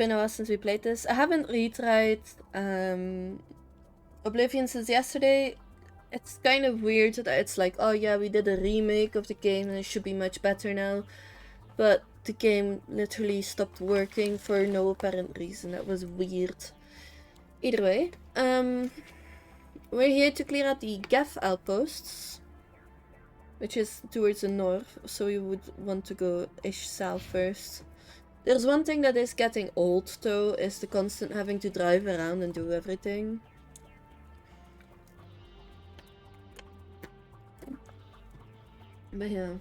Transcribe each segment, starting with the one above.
been a while since we played this. I haven't retried Oblivion since yesterday. It's kind of weird that it's like, oh yeah, we did a remake of the game and it should be much better now. But the game literally stopped working for no apparent reason. That was weird. Either way, we're here to clear out the Geth outposts, which is towards the north, so we would want to go ish south first. There's one thing that is getting old though, is the constant having to drive around and do everything. But yeah.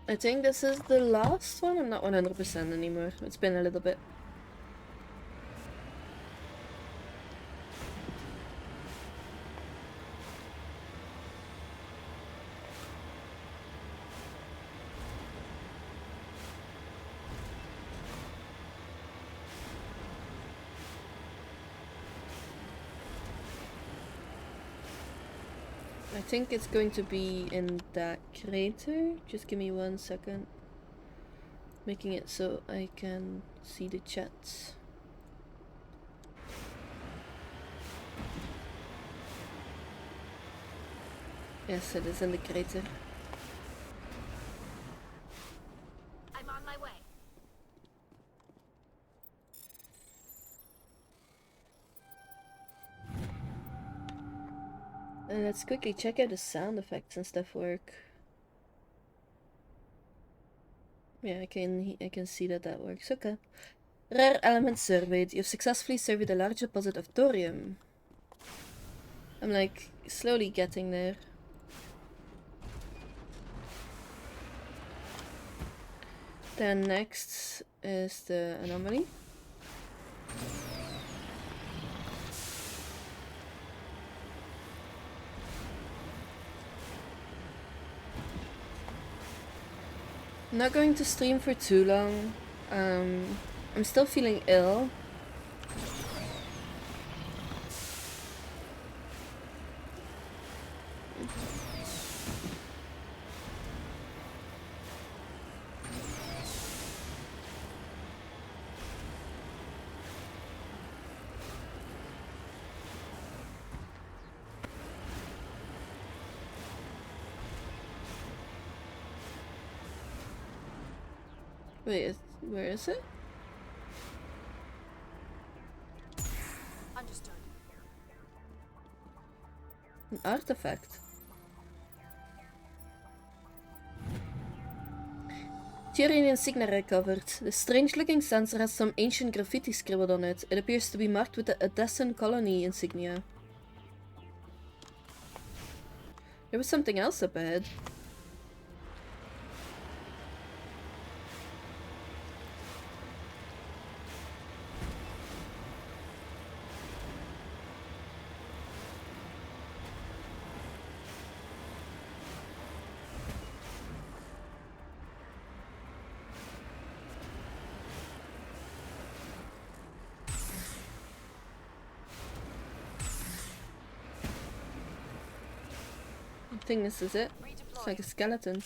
I think this is the last one. I'm not 100% anymore. It's been a little bit. I think it's going to be in that crater. Just give me 1 second. Making it so I can see the chat. Yes, it is in the crater. I'm on my way. Let's quickly check out the sound effects and stuff work. Yeah, I can see that works. Okay. Rare element surveyed. You've successfully surveyed a large deposit of thorium. I'm like slowly getting there. Then next is the anomaly. I'm not going to stream for too long. I'm still feeling ill. Wait, where is it? Understood. An artifact. Tyrian insignia recovered. The strange-looking sensor has some ancient graffiti scribbled on it. It appears to be marked with the Edessan colony insignia. There was something else up ahead. I think this is it. It's like a skeleton.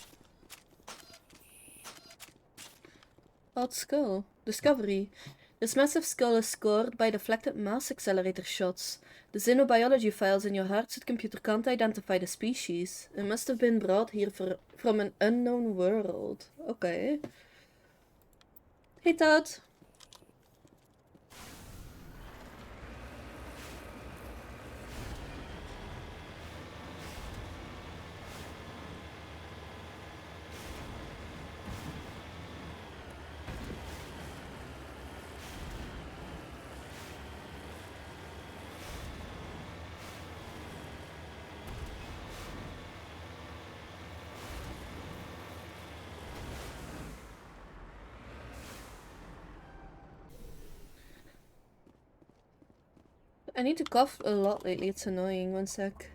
Odd skull. Discovery. This massive skull is scored by deflected mass accelerator shots. The xenobiology files in your heartsuit computer can't identify the species. It must have been brought here from an unknown world. Okay. Hey Todd. I need to cough a lot lately, it's annoying. 1 sec.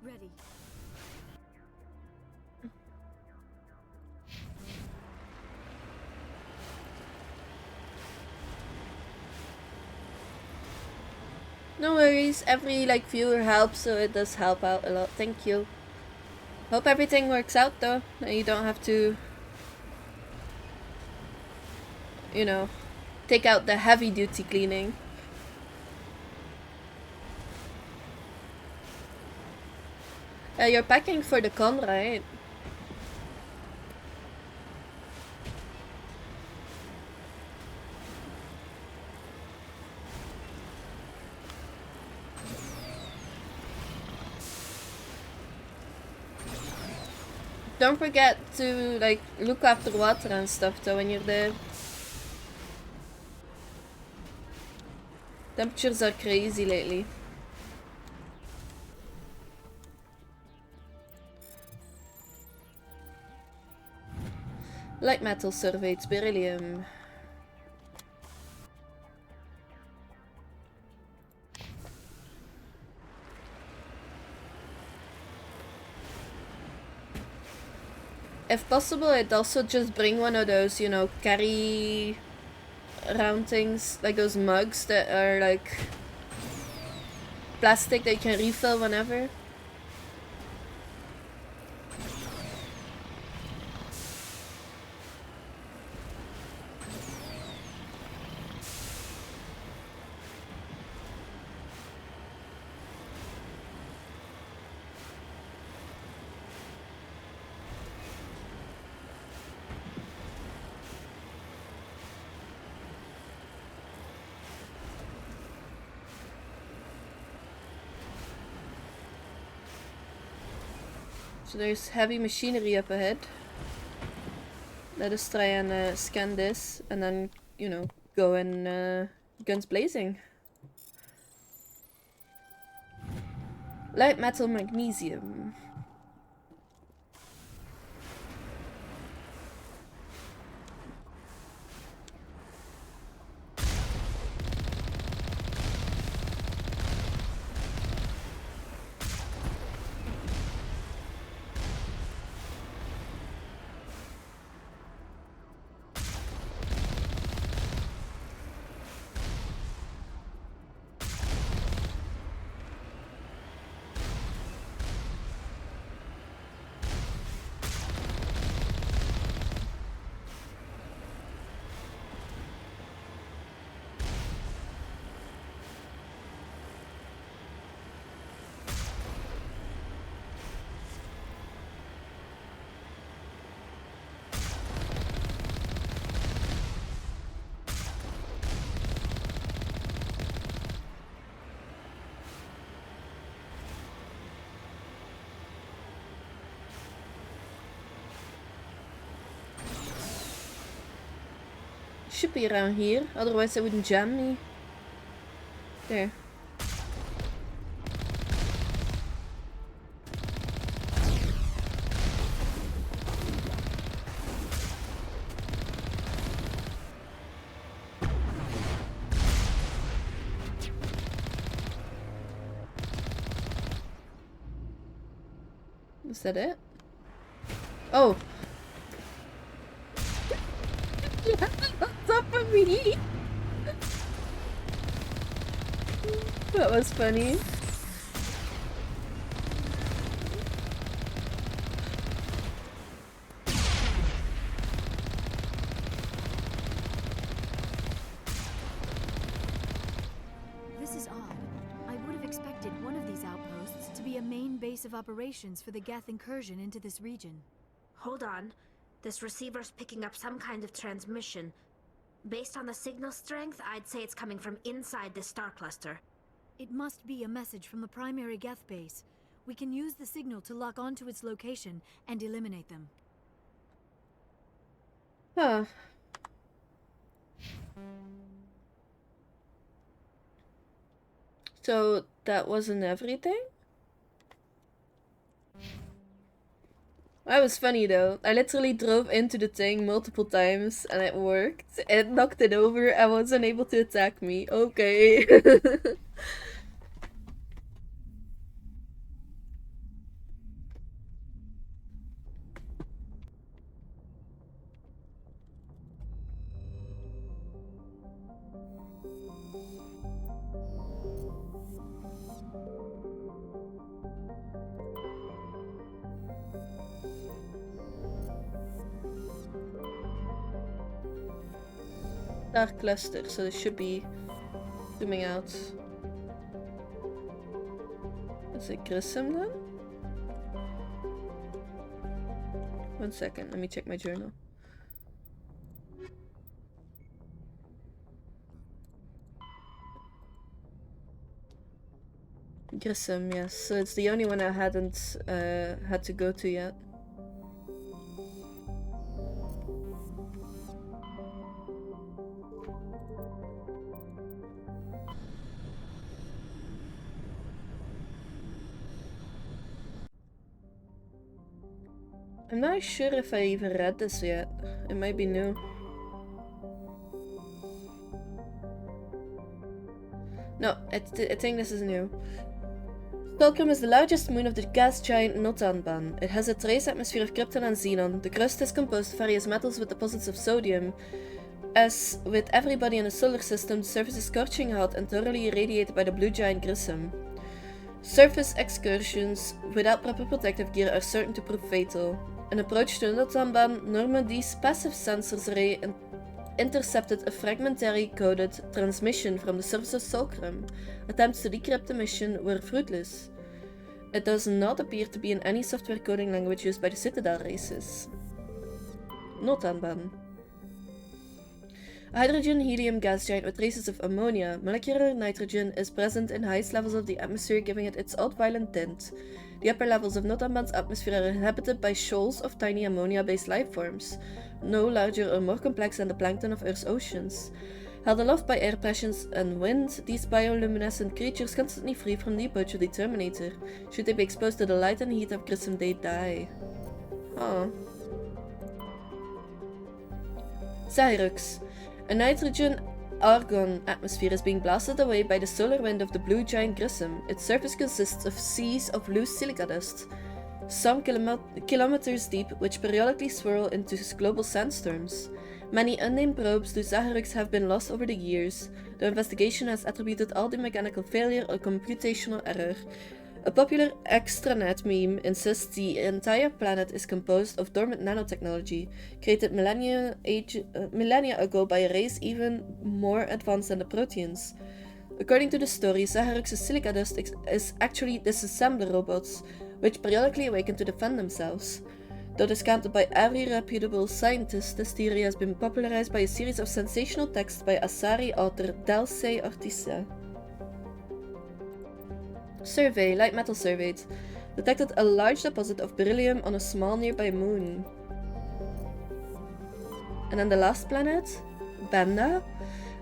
Ready. No worries, every like viewer helps, so it does help out a lot. Thank you. Hope everything works out though, and you don't have to, you know, take out the heavy duty cleaning. You're packing for the con, right? Don't forget to like look after water and stuff though when you're there. Temperatures are crazy lately. Light metal surveyed beryllium. If possible, I'd also just bring one of those, you know, carry around things, like those mugs that are like plastic that you can refill whenever. So there's heavy machinery up ahead. Let us try and scan this and then, you know, go and guns blazing. Light metal magnesium. Should be around here, otherwise they wouldn't jam me. There. Is that it? Oh! What's up with me? That was funny. This is odd. I would have expected one of these outposts to be a main base of operations for the Geth incursion into this region. Hold on. This receiver's picking up some kind of transmission. Based on the signal strength, I'd say it's coming from inside this star cluster. It must be a message from the primary Geth base. We can use the signal to lock onto its location and eliminate them. Huh. So that wasn't everything? That was funny though. I literally drove into the thing multiple times and it worked. It knocked it over and was unable to attack me. Okay. star cluster, so it should be zooming out. Is it Grissom then? 1 second, let me check my journal. Grissom, yes. So it's the only one I hadn't had to go to yet. I'm not sure if I even read this yet. It might be new. No, I think this is new. Fulcrum is the largest moon of the gas giant Notanban. It has a trace atmosphere of krypton and xenon. The crust is composed of various metals with deposits of sodium. As with everybody in the solar system, the surface is scorching hot and thoroughly irradiated by the blue giant Grissom. Surface excursions without proper protective gear are certain to prove fatal. An approach to Notanban Normandy's passive sensors array intercepted a fragmentary coded transmission from the surface of Fulcrum. Attempts to decrypt the mission were fruitless. It does not appear to be in any software coding language used by the Citadel races. Notanban. A hydrogen-helium gas giant with traces of ammonia, molecular nitrogen, is present in highest levels of the atmosphere, giving it its odd-violet tint. The upper levels of Notanban's atmosphere are inhabited by shoals of tiny ammonia-based life forms, no larger or more complex than the plankton of Earth's oceans. Held aloft by air pressures and wind, these bioluminescent creatures constantly flee from the approach of the Terminator. Should they be exposed to the light and heat of Grissom, they die. Oh. Cyrux. A nitrogen-argon atmosphere is being blasted away by the solar wind of the blue giant Grissom. Its surface consists of seas of loose silica dust, some kilometers deep, which periodically swirl into global sandstorms. Many unnamed probes to Zaharux have been lost over the years. The investigation has attributed all the mechanical failure or computational error. A popular extranet meme insists the entire planet is composed of dormant nanotechnology, created millennia ago by a race even more advanced than the Proteans. According to the story, Zaharux's silica dust is actually disassembler robots, which periodically awaken to defend themselves. Though discounted by every reputable scientist, this theory has been popularized by a series of sensational texts by Asari author Dulce Ortiz. Survey, light metal surveyed. Detected a large deposit of beryllium on a small nearby moon. And then the last planet, Benda.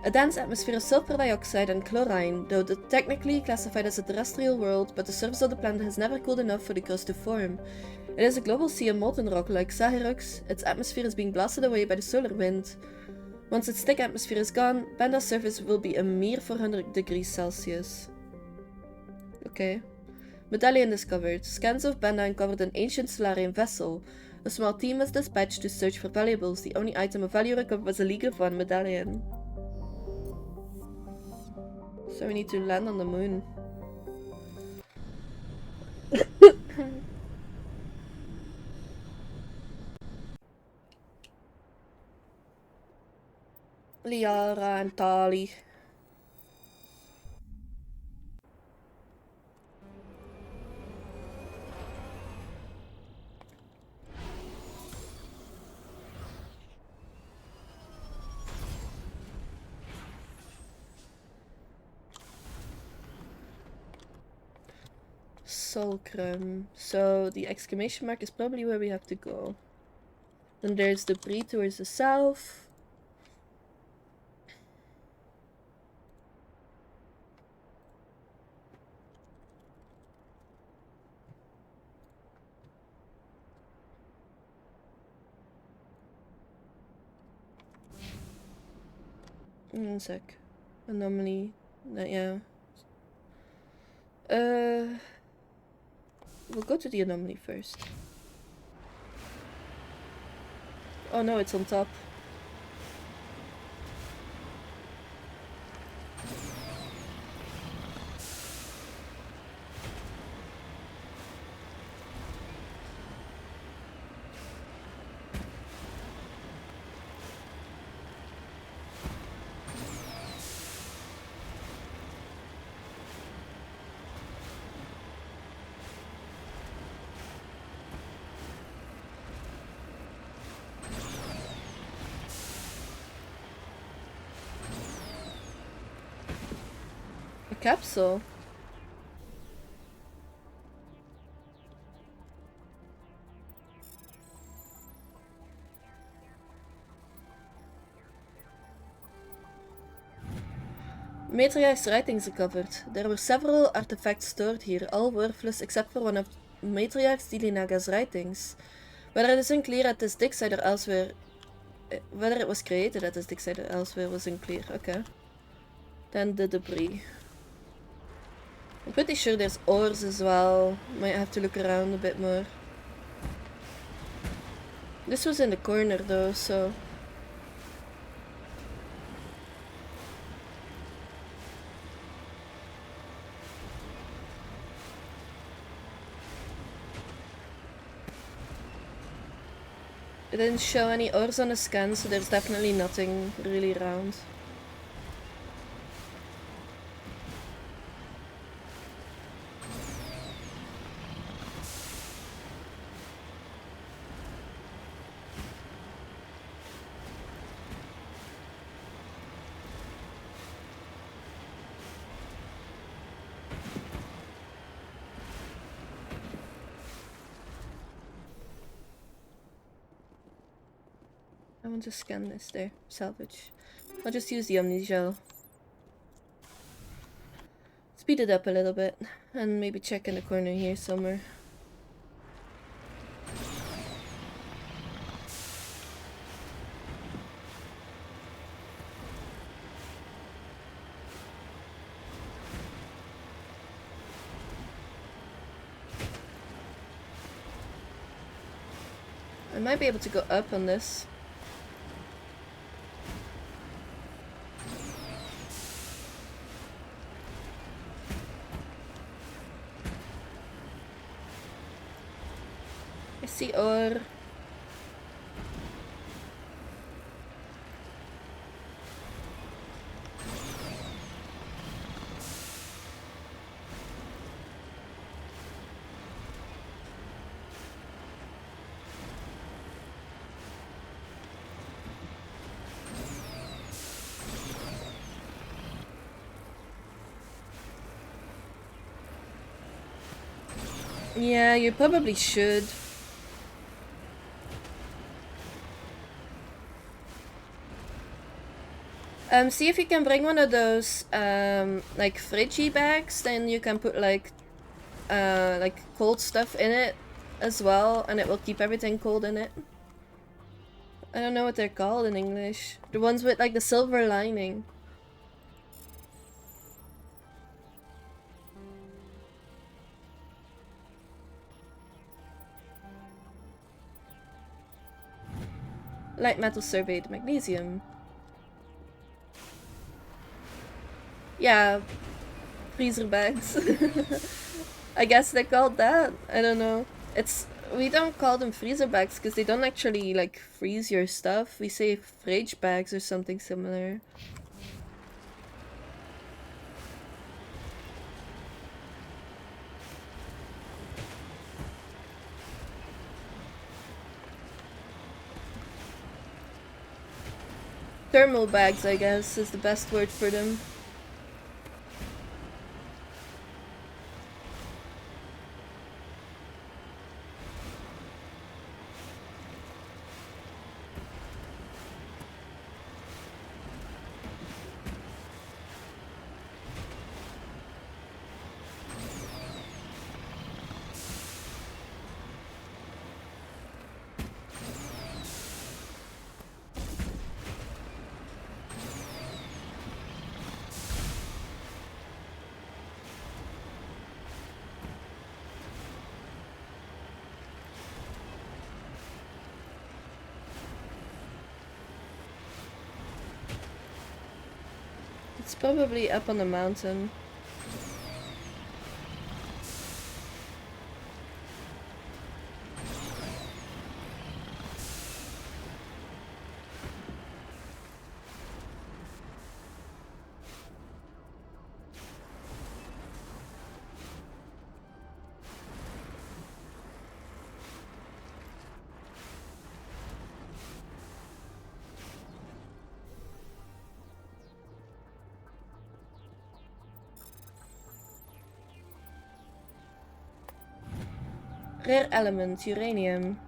A dense atmosphere of sulfur dioxide and chlorine, though technically classified as a terrestrial world, but the surface of the planet has never cooled enough for the crust to form. It is a global sea of molten rock like Zaharux. Its atmosphere is being blasted away by the solar wind. Once its thick atmosphere is gone, Benda's surface will be a mere 400 degrees Celsius. Okay. Medallion discovered. Scans of Benda uncovered an ancient Solarian vessel. A small team was dispatched to search for valuables. The only item of value recovered was a League of One medallion. So we need to land on the moon. Liara and Tali. Fulcrum. So the exclamation mark is probably where we have to go. Then there's debris towards the south. One sec. Anomaly. Yeah. We'll go to the anomaly first. Oh no, it's on top. capsule. Matriarch's writings recovered. There were several artifacts stored here, all worthless except for one of Matriarch Stilinaga's writings. Whether it is unclear at this dig site or elsewhere, whether it was created at this dig site or elsewhere was unclear. Okay. Then the debris. I'm pretty sure there's ores as well. Might have to look around a bit more. This was in the corner though, so... It didn't show any ores on the scan, so there's definitely nothing really around. I want to scan this there. Salvage. I'll just use the Omnigel. Speed it up a little bit. And maybe check in the corner here somewhere. I might be able to go up on this. I see ore. Yeah, you probably should. See if you can bring one of those, like fridgy bags, then you can put like cold stuff in it as well, and it will keep everything cold in it. I don't know what they're called in English. The ones with like the silver lining. Light metal surveyed magnesium. Yeah, freezer bags. I guess they're called that. I don't know. We don't call them freezer bags because they don't actually like freeze your stuff. We say fridge bags or something similar. Thermal bags, I guess, is the best word for them. It's probably up on the mountain. Rare element, uranium.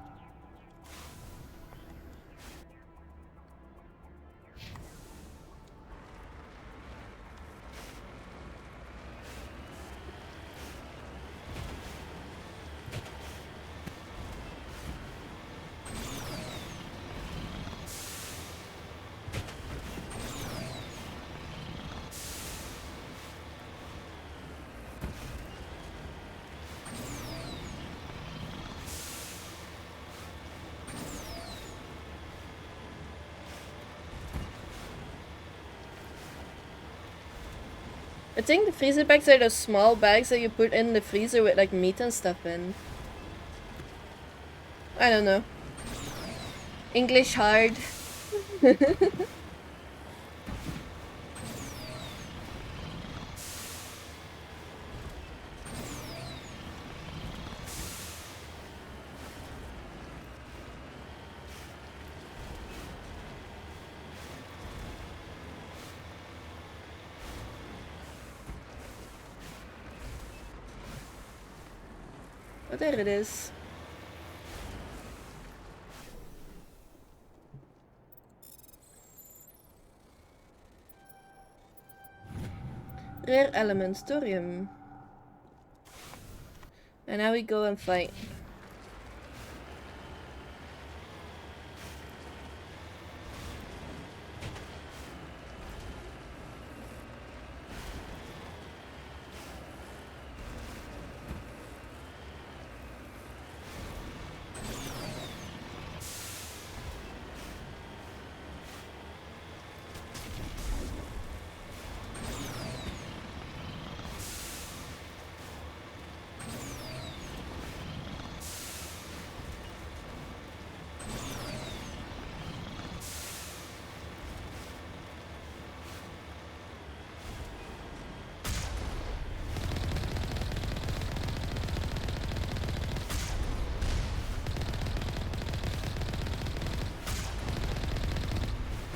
I think the freezer bags are those small bags that you put in the freezer with like meat and stuff in. I don't know. English hard. Oh, there it is. Rare element, thorium. And now we go and fight.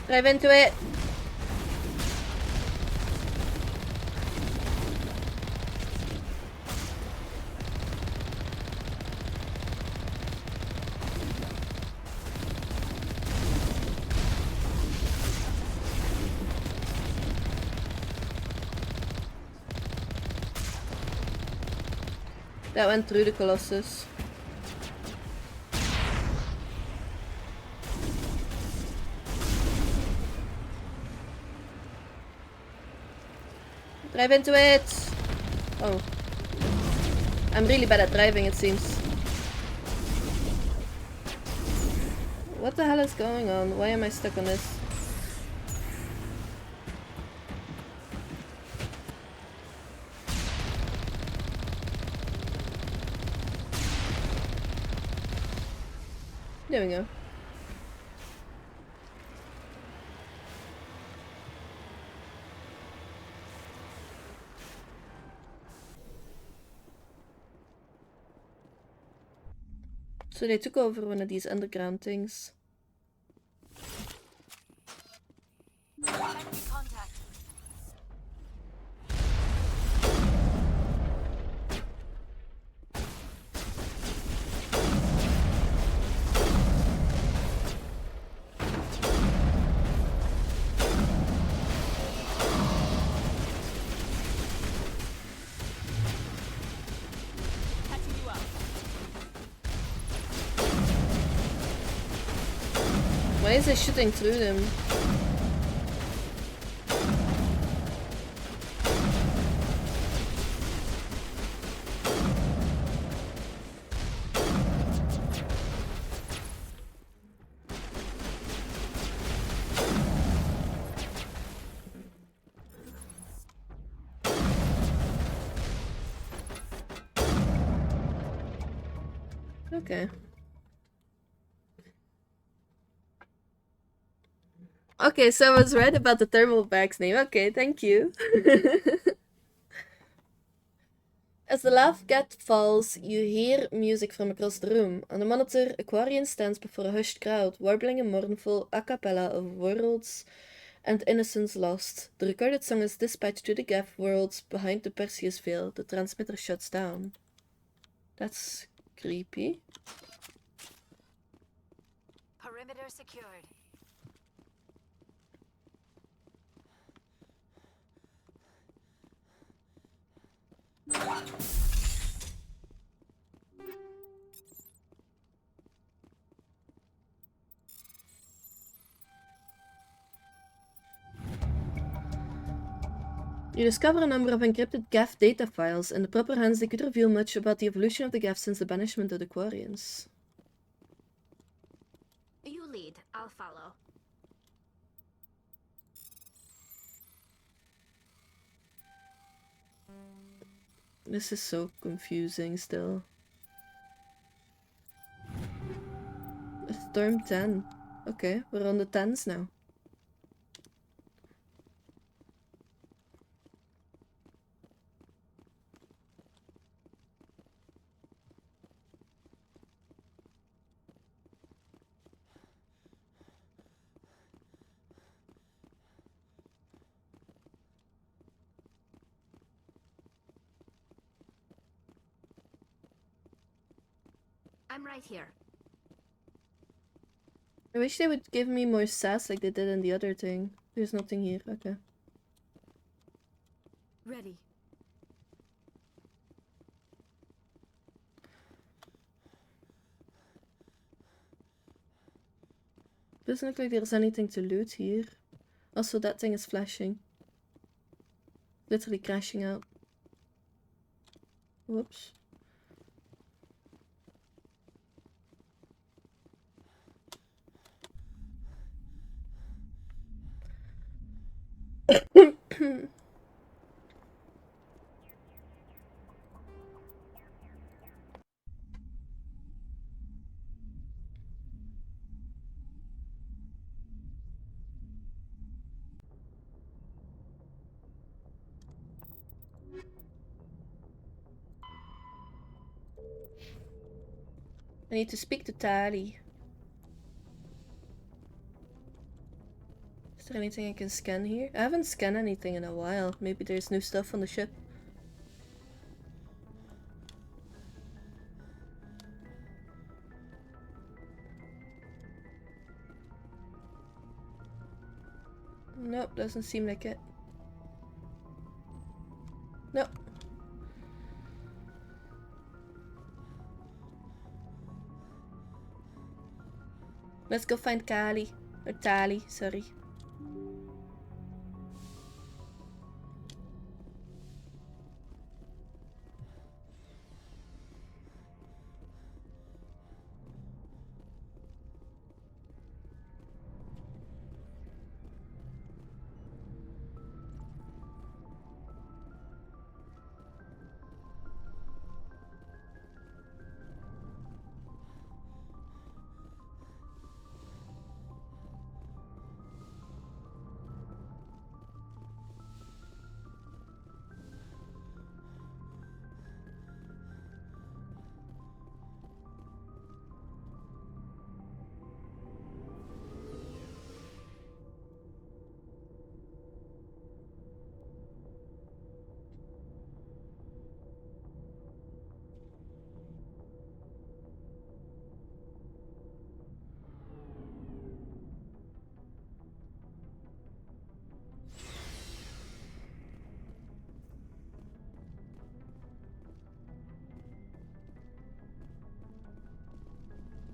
Drive into it. That went through the Colossus. Drive into it! Oh. I'm really bad at driving, it seems. What the hell is going on? Why am I stuck on this? There we go. So they took over one of these underground things. Enemy contact. Catching you up. Why is it shooting through them? Okay. Okay, so I was right about the thermal bag's name. Okay, thank you. As the lava gat falls, you hear music from across the room. On the monitor, Aquarian stands before a hushed crowd, warbling a mournful a cappella of worlds and innocence lost. The recorded song is dispatched to the Geth worlds behind the Perseus Veil. The transmitter shuts down. That's creepy. Perimeter secured. You discover a number of encrypted Geth data files. In the proper hands, they could reveal much about the evolution of the Geth since the banishment of the Quarians. You lead. I'll follow. This is so confusing still. Storm 10. Okay, we're on the 10s now. I'm right here. I wish they would give me more sass like they did in the other thing. There's nothing here. Okay. Ready. Doesn't look like there's anything to loot here. Also, that thing is flashing. Literally crashing out. Whoops. I need to speak to Tali. Is there anything I can scan here? I haven't scanned anything in a while. Maybe there's new stuff on the ship. Nope, doesn't seem like it. Nope. Let's go find Kali. Or Tali, sorry.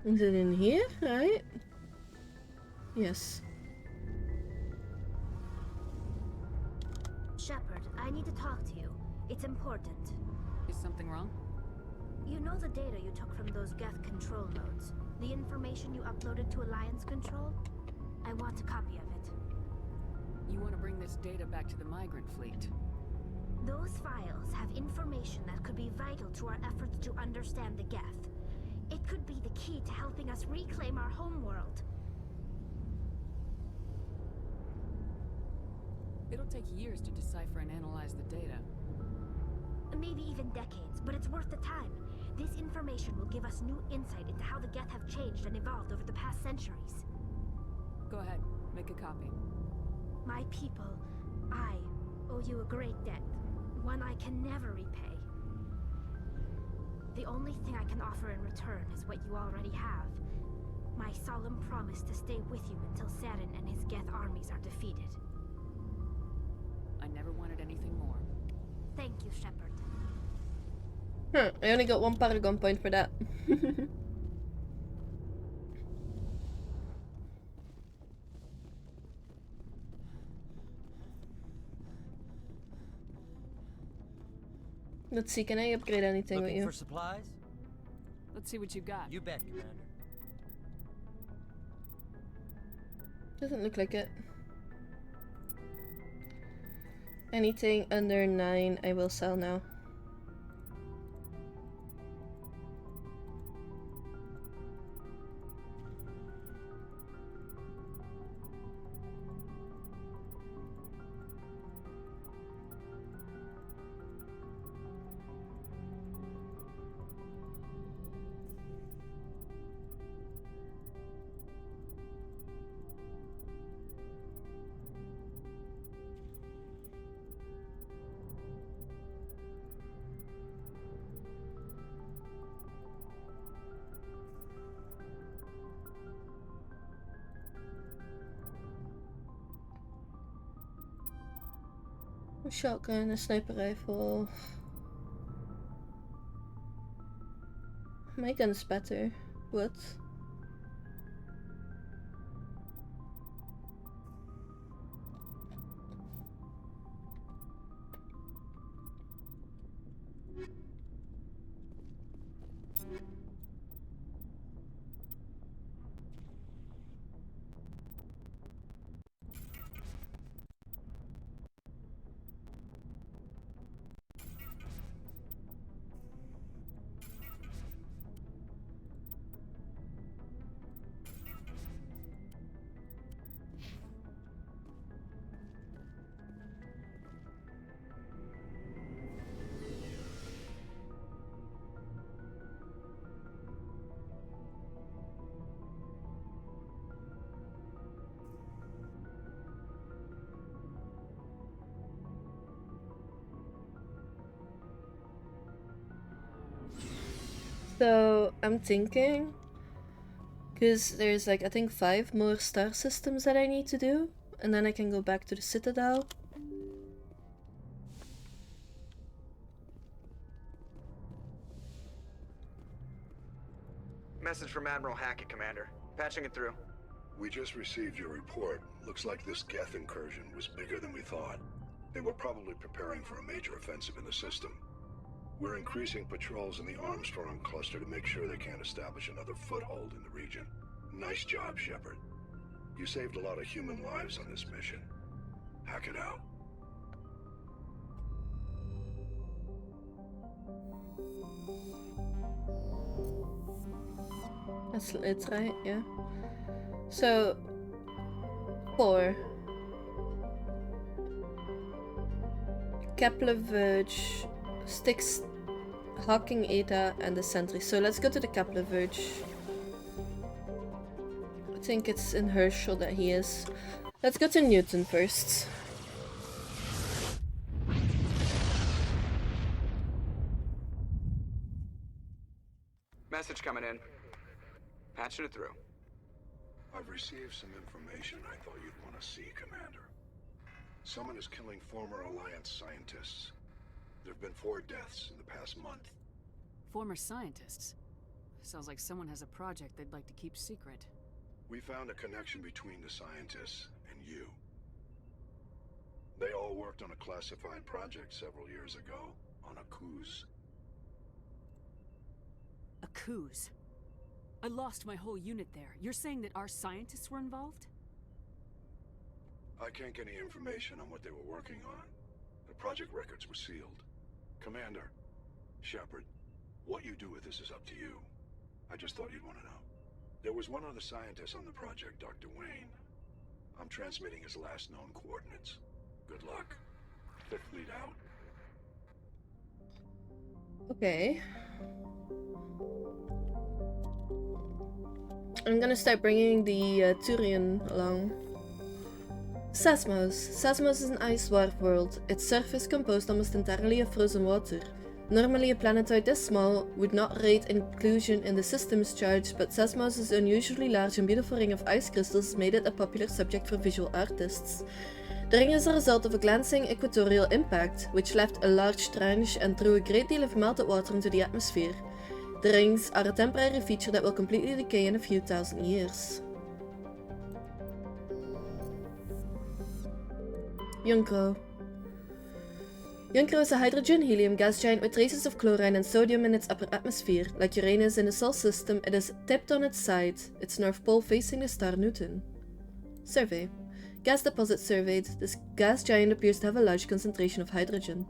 Is it in here, right? Yes. Shepard, I need to talk to you. It's important. Is something wrong? You know the data you took from those Geth control nodes? The information you uploaded to Alliance Control? I want a copy of it. You want to bring this data back to the migrant fleet? Those files have information that could be vital to our efforts to understand the Geth. It could be the key to helping us reclaim our homeworld. It'll take years to decipher and analyze the data. Maybe even decades, but it's worth the time. This information will give us new insight into how the Geth have changed and evolved over the past centuries. Go ahead, make a copy. My people, I owe you a great debt. One I can never repay. The only thing I can offer in return is what you already have. My solemn promise to stay with you until Saren and his Geth armies are defeated. I never wanted anything more. Thank you, Shepard. I only got 1 Paragon point for that. Let's see, can I upgrade anything Looking with you? for supplies? Let's see what you got. You bet, Commander. Doesn't look like it. Anything under 9 I will sell now. A shotgun, a sniper rifle. My gun's better. What? So I'm thinking, because there's like I think 5 more star systems that I need to do, and then I can go back to the Citadel. Message from Admiral Hackett, Commander. Patching it through. We just received your report. Looks like this Geth incursion was bigger than we thought. They were probably preparing for a major offensive in the system. We're increasing patrols in the Armstrong cluster to make sure they can't establish another foothold in the region. Nice job, Shepard. You saved a lot of human lives on this mission. Hack it out. It's right, yeah. So 4. Kepler Verge, Styx, Hawking Eta, and the Sentry. So let's go to the Kepler Verge. I think it's in Herschel that he is. Let's go to Newton first. Message coming in. Patching it through. I've received some information I thought you'd want to see, Commander. Someone is killing former Alliance scientists. There have been 4 deaths in the past month. Former scientists. Sounds like someone has a project they'd like to keep secret. We found a connection between the scientists and you. They all worked on a classified project several years ago, on Akuz. Akuz. I lost my whole unit there. You're saying that our scientists were involved? I can't get any information on what they were working on. The project records were sealed. Commander, Shepard, what you do with this is up to you. I just thought you'd want to know. There was one other scientist on the project, Dr. Wayne. I'm transmitting his last known coordinates. Good luck. Fifth Fleet out. Okay. I'm gonna start bringing the Turian along. Sasmos. Sasmos is an ice dwarf world. Its surface composed almost entirely of frozen water. Normally a planetoid this small would not rate inclusion in the system's charge, but Seismos' unusually large and beautiful ring of ice crystals made it a popular subject for visual artists. The ring is the result of a glancing equatorial impact, which left a large trench and threw a great deal of melted water into the atmosphere. The rings are a temporary feature that will completely decay in a few thousand years. Junkro. Junkro is a hydrogen-helium gas giant with traces of chlorine and sodium in its upper atmosphere. Like Uranus in the Sol system, it is tipped on its side, its north pole facing the star Newton. Survey. Gas deposit surveyed. This gas giant appears to have a large concentration of hydrogen.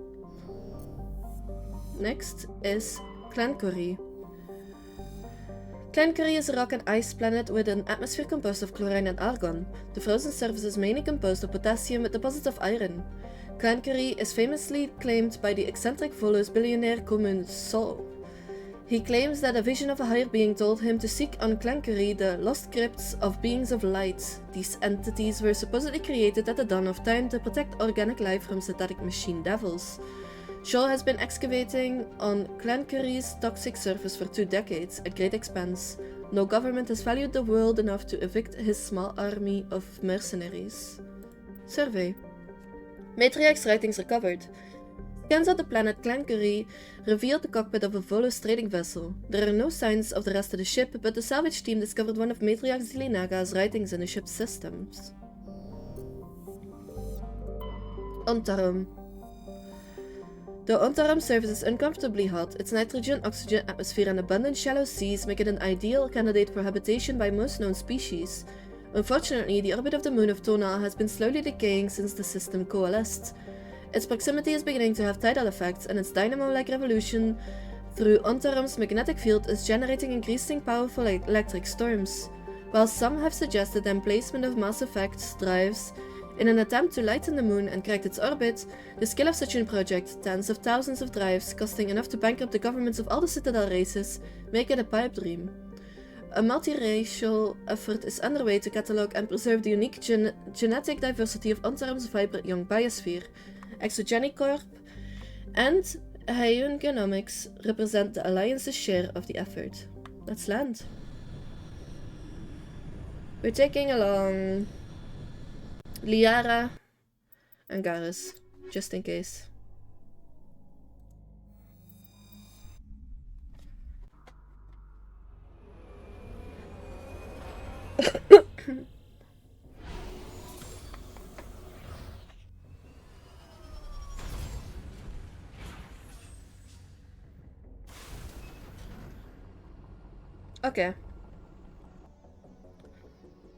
Next is Clancory. Clancory is a rock and ice planet with an atmosphere composed of chlorine and argon. The frozen surface is mainly composed of potassium with deposits of iron. Clancory is famously claimed by the eccentric Volus billionaire Commun Sol. He claims that a vision of a higher being told him to seek on Clancory the lost crypts of beings of light. These entities were supposedly created at the dawn of time to protect organic life from synthetic machine devils. Shaw has been excavating on Clancory's toxic surface for 2 decades at great expense. No government has valued the world enough to evict his small army of mercenaries. Survey. Matriarch's writings recovered. Scans of the planet Clancory revealed the cockpit of a Volus trading vessel. There are no signs of the rest of the ship, but the salvage team discovered one of Matriarch Zillinaga's writings in the ship's systems. Ontarum. Though Ontarum surface is uncomfortably hot, its nitrogen-oxygen atmosphere and abundant shallow seas make it an ideal candidate for habitation by most known species. Unfortunately, the orbit of the moon of Tona has been slowly decaying since the system coalesced. Its proximity is beginning to have tidal effects, and its dynamo-like revolution through Ontarum's magnetic field is generating increasing powerful electric storms. While some have suggested the emplacement of mass effect drives in an attempt to lighten the moon and correct its orbit, the scale of such a project, tens of thousands of drives costing enough to bankrupt the governments of all the Citadel races, make it a pipe dream. A multiracial effort is underway to catalog and preserve the unique genetic diversity of Ontarum's vibrant young biosphere. ExoGeniCorp and Heian Genomics represent the Alliance's share of the effort. Let's land. We're taking along Liara and Garrus, just in case. Okay.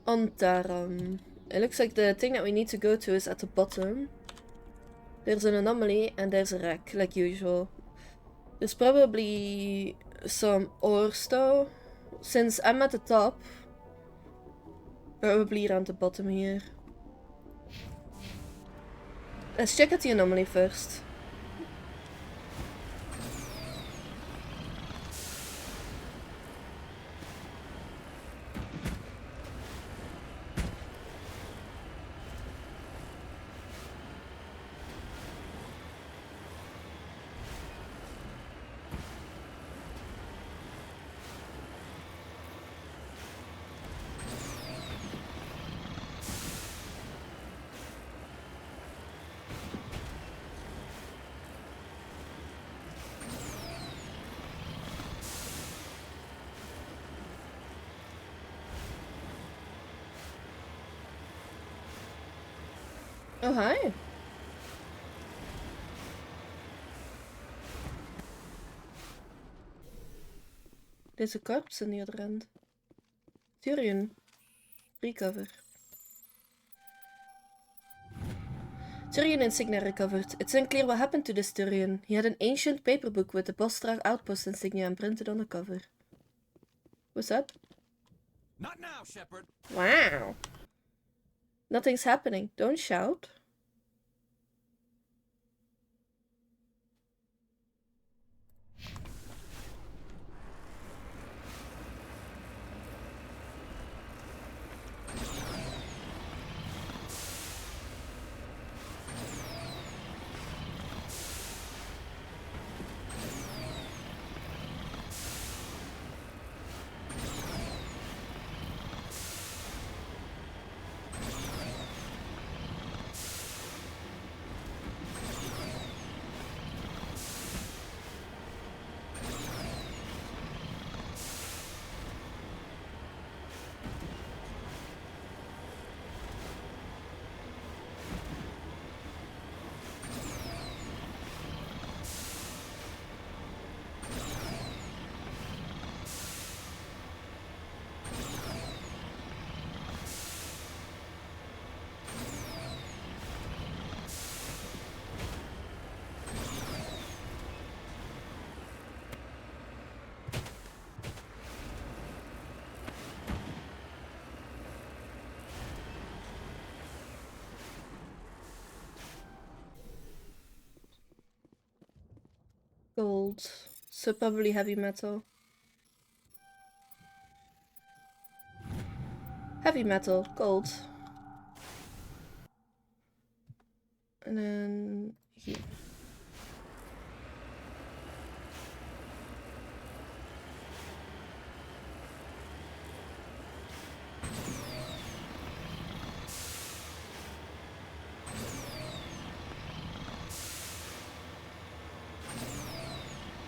Ontarum. It looks like the thing that we need to go to is at the bottom. There's an anomaly and there's a wreck, like usual. There's probably some ore though. Since I'm at the top, probably around the bottom here. Let's check out the anomaly first. Oh, hi. There's a corpse on the other end. Tyrion. Recover. Tyrion insignia recovered. It's unclear what happened to this Tyrion. He had an ancient paper book with the Bostrach outpost insignia imprinted on the cover. What's up? Not now, Shepard. Wow. Nothing's happening. Don't shout. Gold. So probably heavy metal. Heavy metal, gold. And then here.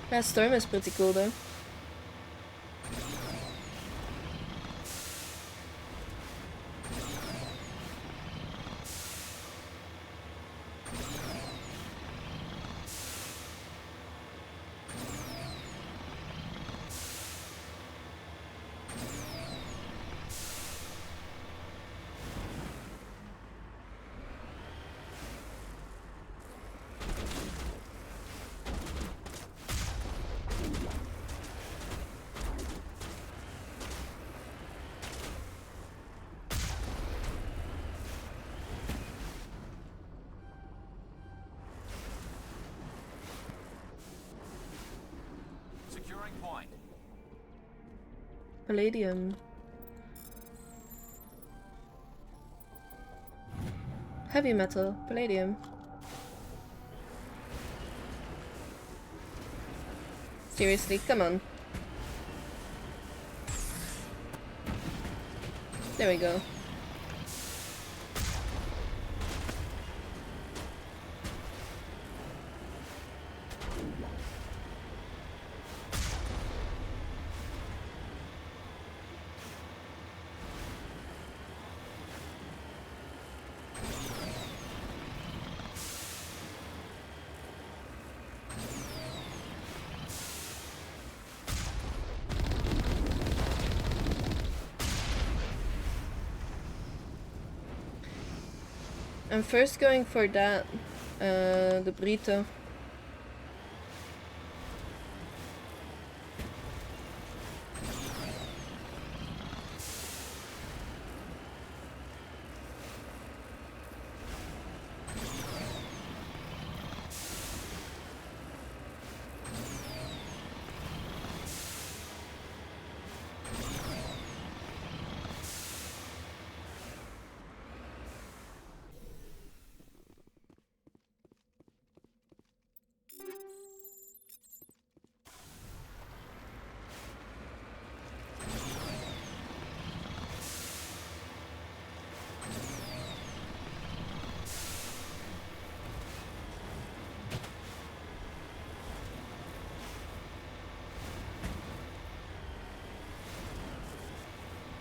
That storm is pretty cool though. Securing point. Palladium. Heavy metal, palladium. Seriously, come on. There we go. I'm first going for that, the Brito.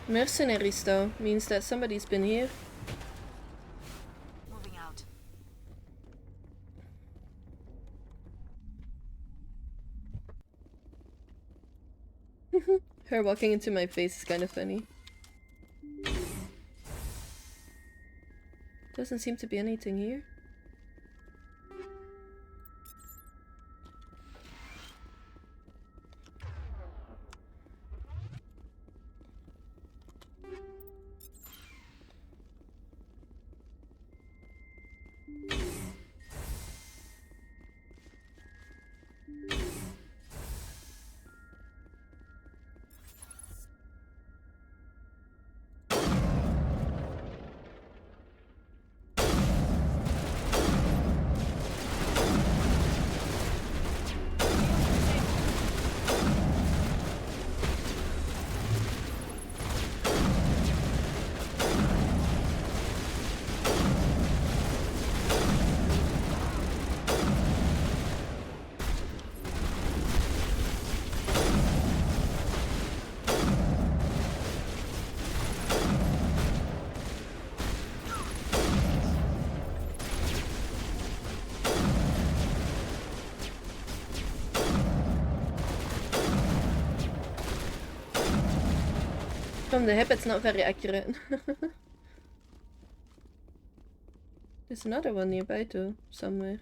Mercenaries though, means that somebody's been here. Moving out. Her walking into my face is kind of funny. Doesn't seem to be anything here. From the hip, it's not very accurate. There's another one nearby too, somewhere.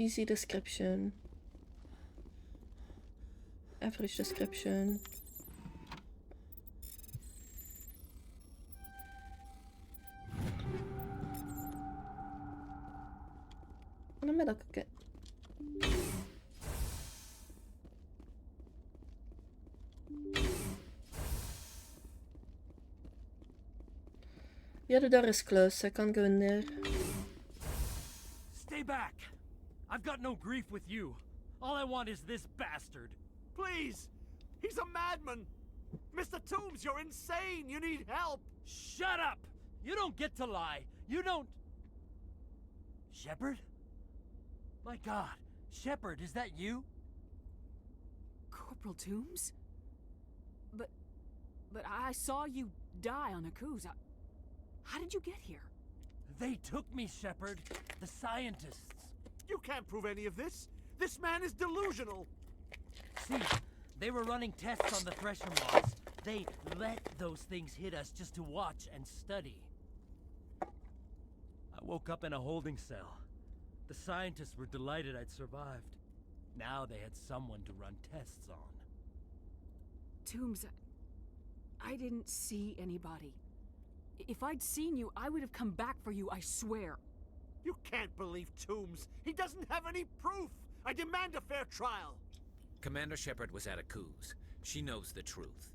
Easy description. Average description. Ano med okay. Yeah, the door is closed, so I can't go in there. Stay back! I've got no grief with you. All I want is this bastard. Please! He's a madman! Mr. Toombs, you're insane! You need help! Shut up! You don't get to lie. You don't... Shepard? My God, Shepard, is that you? Corporal Toombs? But I saw you die on Akuz. How did you get here? They took me, Shepard. The scientists. You can't prove any of this! This man is delusional! See, they were running tests on the Thresher moths. They let those things hit us just to watch and study. I woke up in a holding cell. The scientists were delighted I'd survived. Now they had someone to run tests on. Toombs, I didn't see anybody. If I'd seen you, I would have come back for you, I swear. You can't believe Toombs! He doesn't have any proof! I demand a fair trial! Commander Shepard was at Akuz. She knows the truth.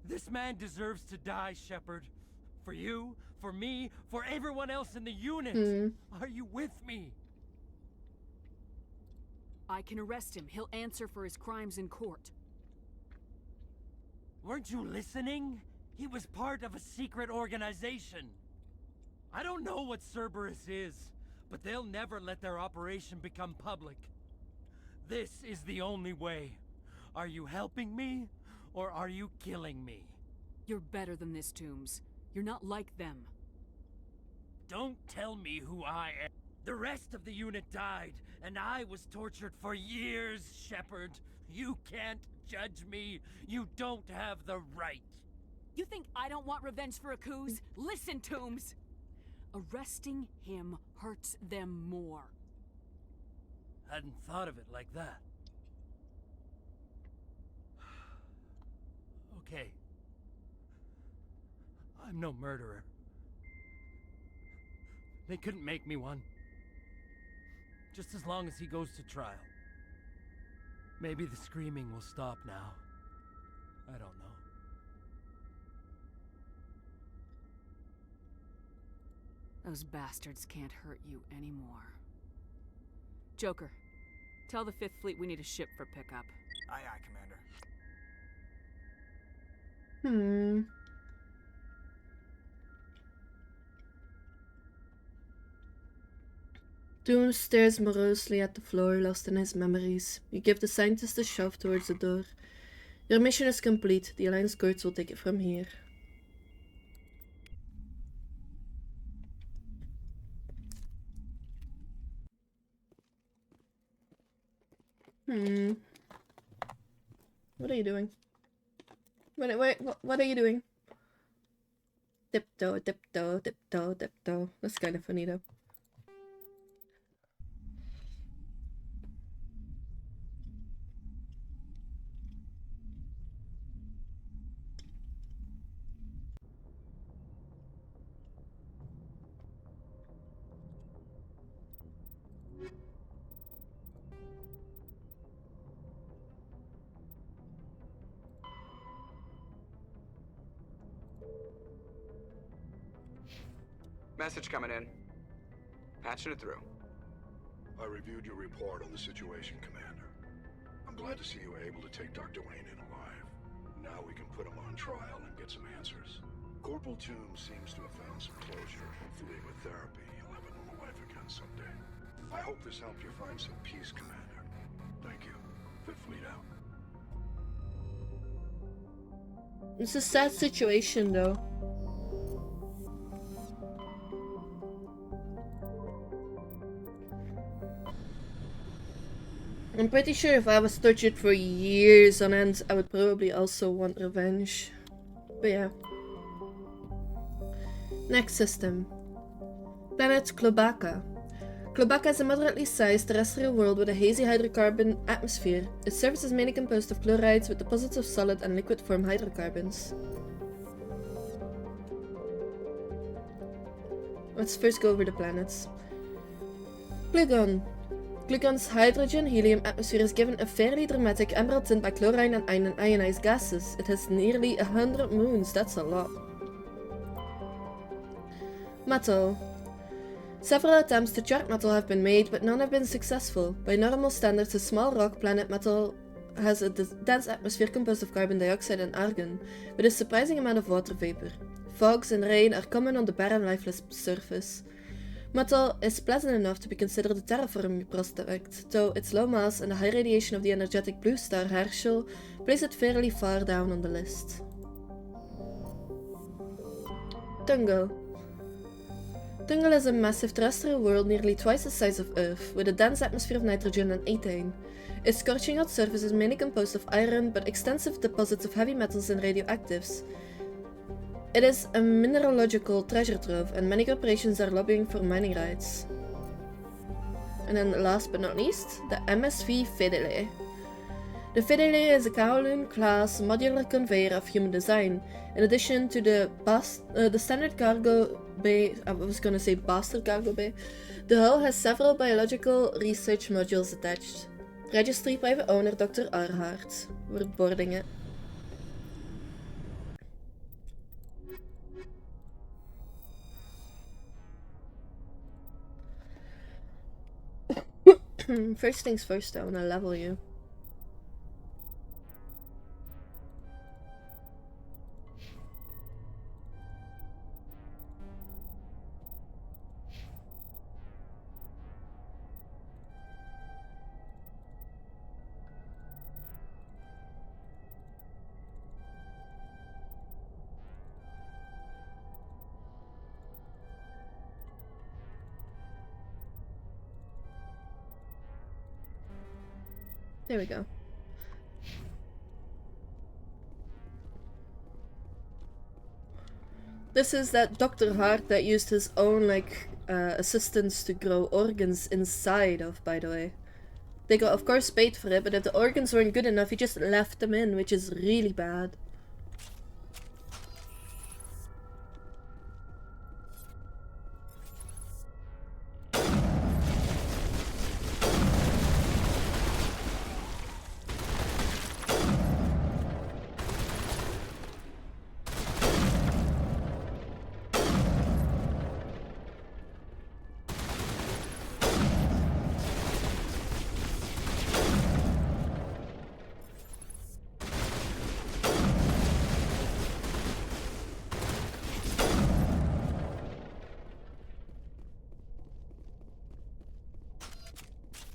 This man deserves to die, Shepard. For you, for me, for everyone else in the unit. Are you with me? I can arrest him. He'll answer for his crimes in court. Weren't you listening? He was part of a secret organization. I don't know what Cerberus is, but they'll never let their operation become public. This is the only way. Are you helping me, or are you killing me? You're better than this, Toombs. You're not like them. Don't tell me who I am. The rest of the unit died, and I was tortured for years, Shepard. You can't judge me. You don't have the right. You think I don't want revenge for Akuz? Listen, Toombs! Arresting him hurts them more. Hadn't thought of it like that. Okay. I'm no murderer. They couldn't make me one. Just as long as he goes to trial. Maybe the screaming will stop now. I don't know. Those bastards can't hurt you anymore. Joker, tell the 5th Fleet we need a ship for pickup. Aye, aye, Commander. Doom stares morosely at the floor, lost in his memories. You give the scientist a shove towards the door. Your mission is complete. The Alliance guards will take it from here. What are you doing? What are you doing? Tiptoe, tiptoe, tiptoe, tiptoe. That's kind of funny though. Message coming in. Patching it through. I reviewed your report on the situation, Commander. I'm glad to see you were able to take Dr. Wayne in alive. Now we can put him on trial and get some answers. Corporal Toombs seems to have found some closure. Hopefully with therapy, he'll have a normal life again someday. I hope this helped you find some peace, Commander. Thank you. 5th Fleet out. It's a sad situation though. I'm pretty sure if I was tortured for years on end, I would probably also want revenge. But yeah. Next system. Planet Klobaka. Klobaka is a moderately sized terrestrial world with a hazy hydrocarbon atmosphere. Its surface is mainly composed of chlorides with deposits of solid and liquid form hydrocarbons. Let's first go over the planets. Glugon. Glugon's hydrogen-helium atmosphere is given a fairly dramatic emerald tint by chlorine and ionized gases. It has nearly 100 moons, that's a lot. Metal. Several attempts to chart metal have been made, but none have been successful. By normal standards, a small rock planet Metal has a dense atmosphere composed of carbon dioxide and argon, with a surprising amount of water vapor. Fogs and rain are common on the barren, lifeless surface. Metal is pleasant enough to be considered a terraforming prospect, though its low mass and the high radiation of the energetic blue star Herschel place it fairly far down on the list. Tungal. Tungal is a massive terrestrial world nearly twice the size of Earth, with a dense atmosphere of nitrogen and ethane. Its scorching hot surface is mainly composed of iron, but extensive deposits of heavy metals and radioactives. It is a mineralogical treasure trove, and many corporations are lobbying for mining rights. And then last but not least, the MSV Fedele. The Fedele is a Kowloon-class modular conveyor of human design. In addition to the standard cargo bay, I was gonna say bastard cargo bay, the hull has several biological research modules attached. Registry private owner Dr. Arhart. We're boarding it. First things first, I wanna level you. There we go. This is that Dr. Hart that used his own, assistants to grow organs inside of, by the way. They got, of course, paid for it, but if the organs weren't good enough, he just left them in, which is really bad.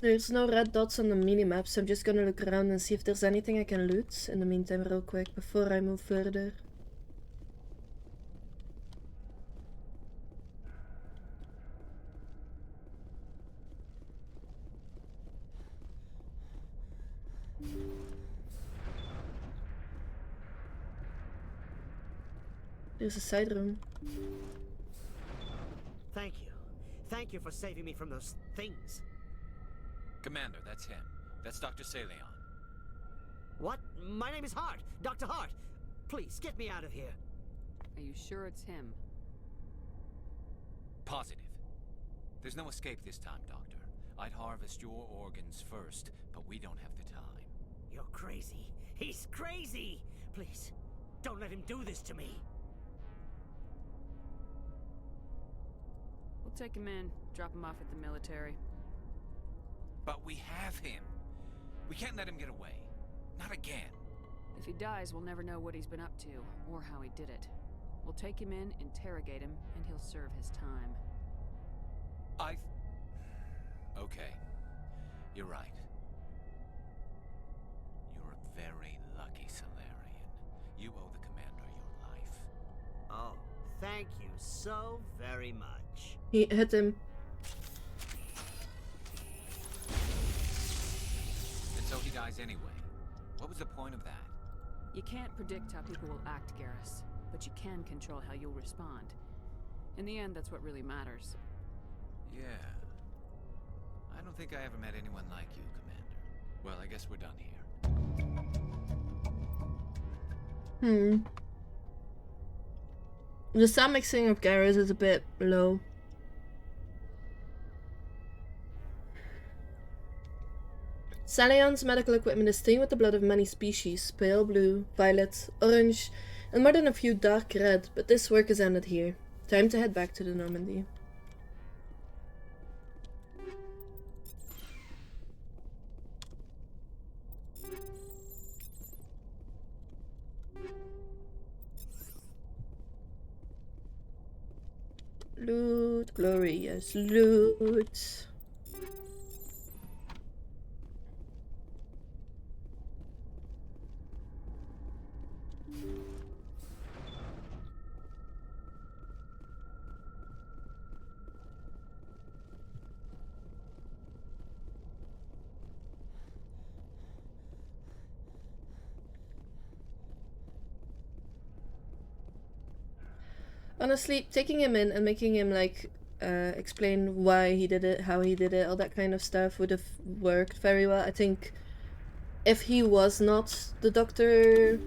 There's no red dots on the minimap, so I'm just gonna look around and see if there's anything I can loot in the meantime real quick before I move further. There's a side room. Thank you. Thank you for saving me from those things. Commander, that's him. That's Dr. Saleon. What? My name is Hart. Dr. Hart. Please, get me out of here. Are you sure it's him? Positive. There's no escape this time, Doctor. I'd harvest your organs first, but we don't have the time. You're crazy. He's crazy! Please, don't let him do this to me. We'll take him in, drop him off at the military. But we have him. We can't let him get away. Not again. If he dies, we'll never know what he's been up to, or how he did it. We'll take him in, interrogate him, and he'll serve his time. Okay. You're right. You're a very lucky Salarian. You owe the Commander your life. Oh, thank you so very much. He hit him. And so he dies anyway. What was the point of that? You can't predict how people will act, Garrus, but you can control how you'll respond. In the end, that's what really matters. Yeah. I don't think I ever met anyone like you, Commander. Well, I guess we're done here. The sound mixing of Garrus is a bit low. Salion's medical equipment is stained with the blood of many species, pale blue, violet, orange, and more than a few dark red, but this work is ended here. Time to head back to the Normandy. Loot, glorious loot. Honestly, taking him in and making him like explain why he did it, how he did it, all that kind of stuff would have worked very well. I think if he was not the Dr.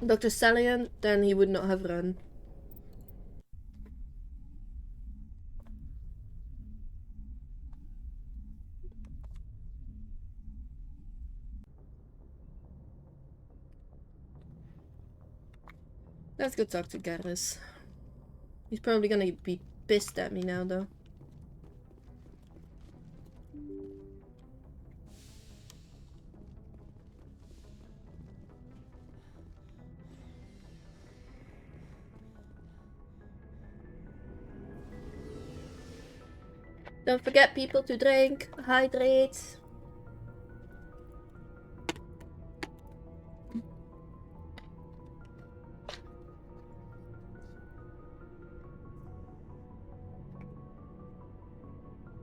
Salion, then he would not have run. Let's go talk to Garrus. He's probably gonna be pissed at me now, though. Don't forget, people, to drink, hydrate.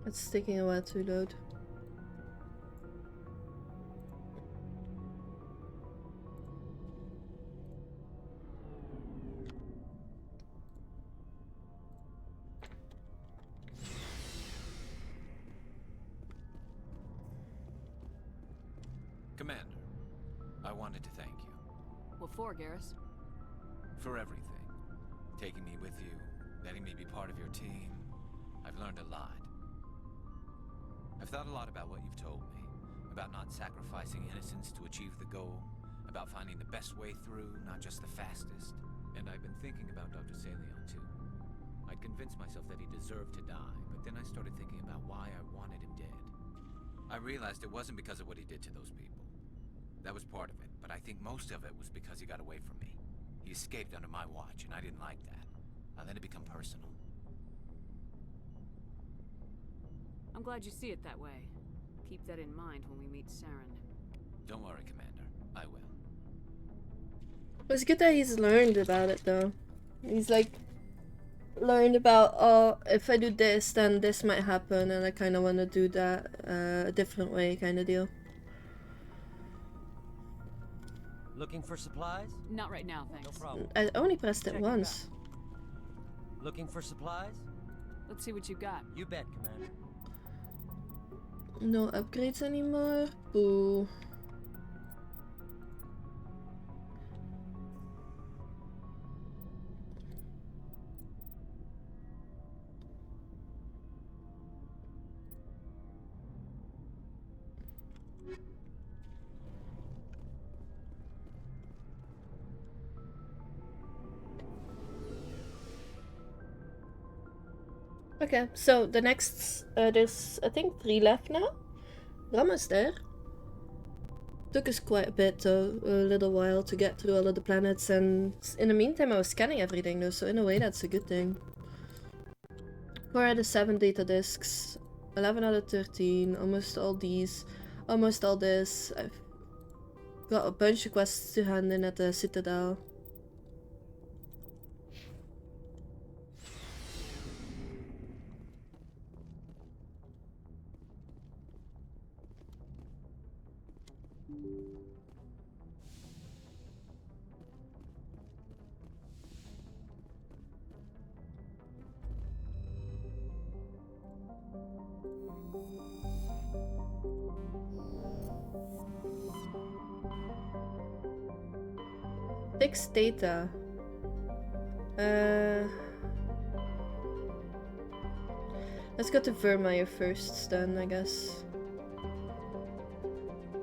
It's taking a while to load. Commander, I wanted to thank you. What for, Garrus? For everything. Taking me with you, letting me be part of your team. I've learned a lot. I've thought a lot about what you've told me. About not sacrificing innocence to achieve the goal. About finding the best way through, not just the fastest. And I've been thinking about Dr. Salion too. I'd convinced myself that he deserved to die, but then I started thinking about why I wanted him dead. I realized it wasn't because of what he did to those people. That was part of it, but I think most of it was because he got away from me. He escaped under my watch, and I didn't like that. I let it become personal. I'm glad you see it that way. Keep that in mind when we meet Saren. Don't worry, Commander. I will. It's good that he's learned about it, though. He's like learned about, oh, if I do this, then this might happen, and I kind of want to do that a different way, kind of deal. Looking for supplies? Not right now, thanks. No problem. I only pressed it Check it once. Looking for supplies? Let's see what you got. You bet, Commander. No upgrades anymore? Boo. Okay, so the next, there's I think 3 left now. We're almost there. Took us quite a bit though, a little while to get through all of the planets, and in the meantime I was scanning everything though, so in a way that's a good thing. 4 out of 7 data disks, 11 out of 13, almost all these, almost all this. I've got a bunch of quests to hand in at the Citadel. Fix data. Let's go to Vermeer first then, I guess.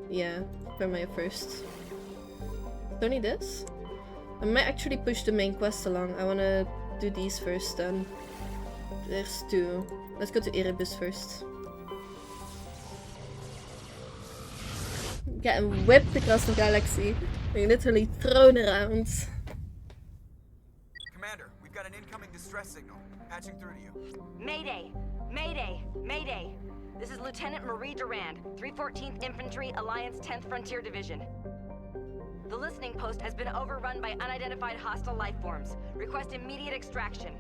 Yeah, Vermeer first. Only this? I might actually push the main quest along. I wanna do these first then. There's two. Let's go to Erebus first. Getting whipped across the galaxy. Being literally thrown around. Commander, we've got an incoming distress signal. Patching through to you. Mayday! Mayday! Mayday! This is Lieutenant Marie Durand, 314th Infantry, Alliance 10th Frontier Division. The listening post has been overrun by unidentified hostile life forms. Request immediate extraction.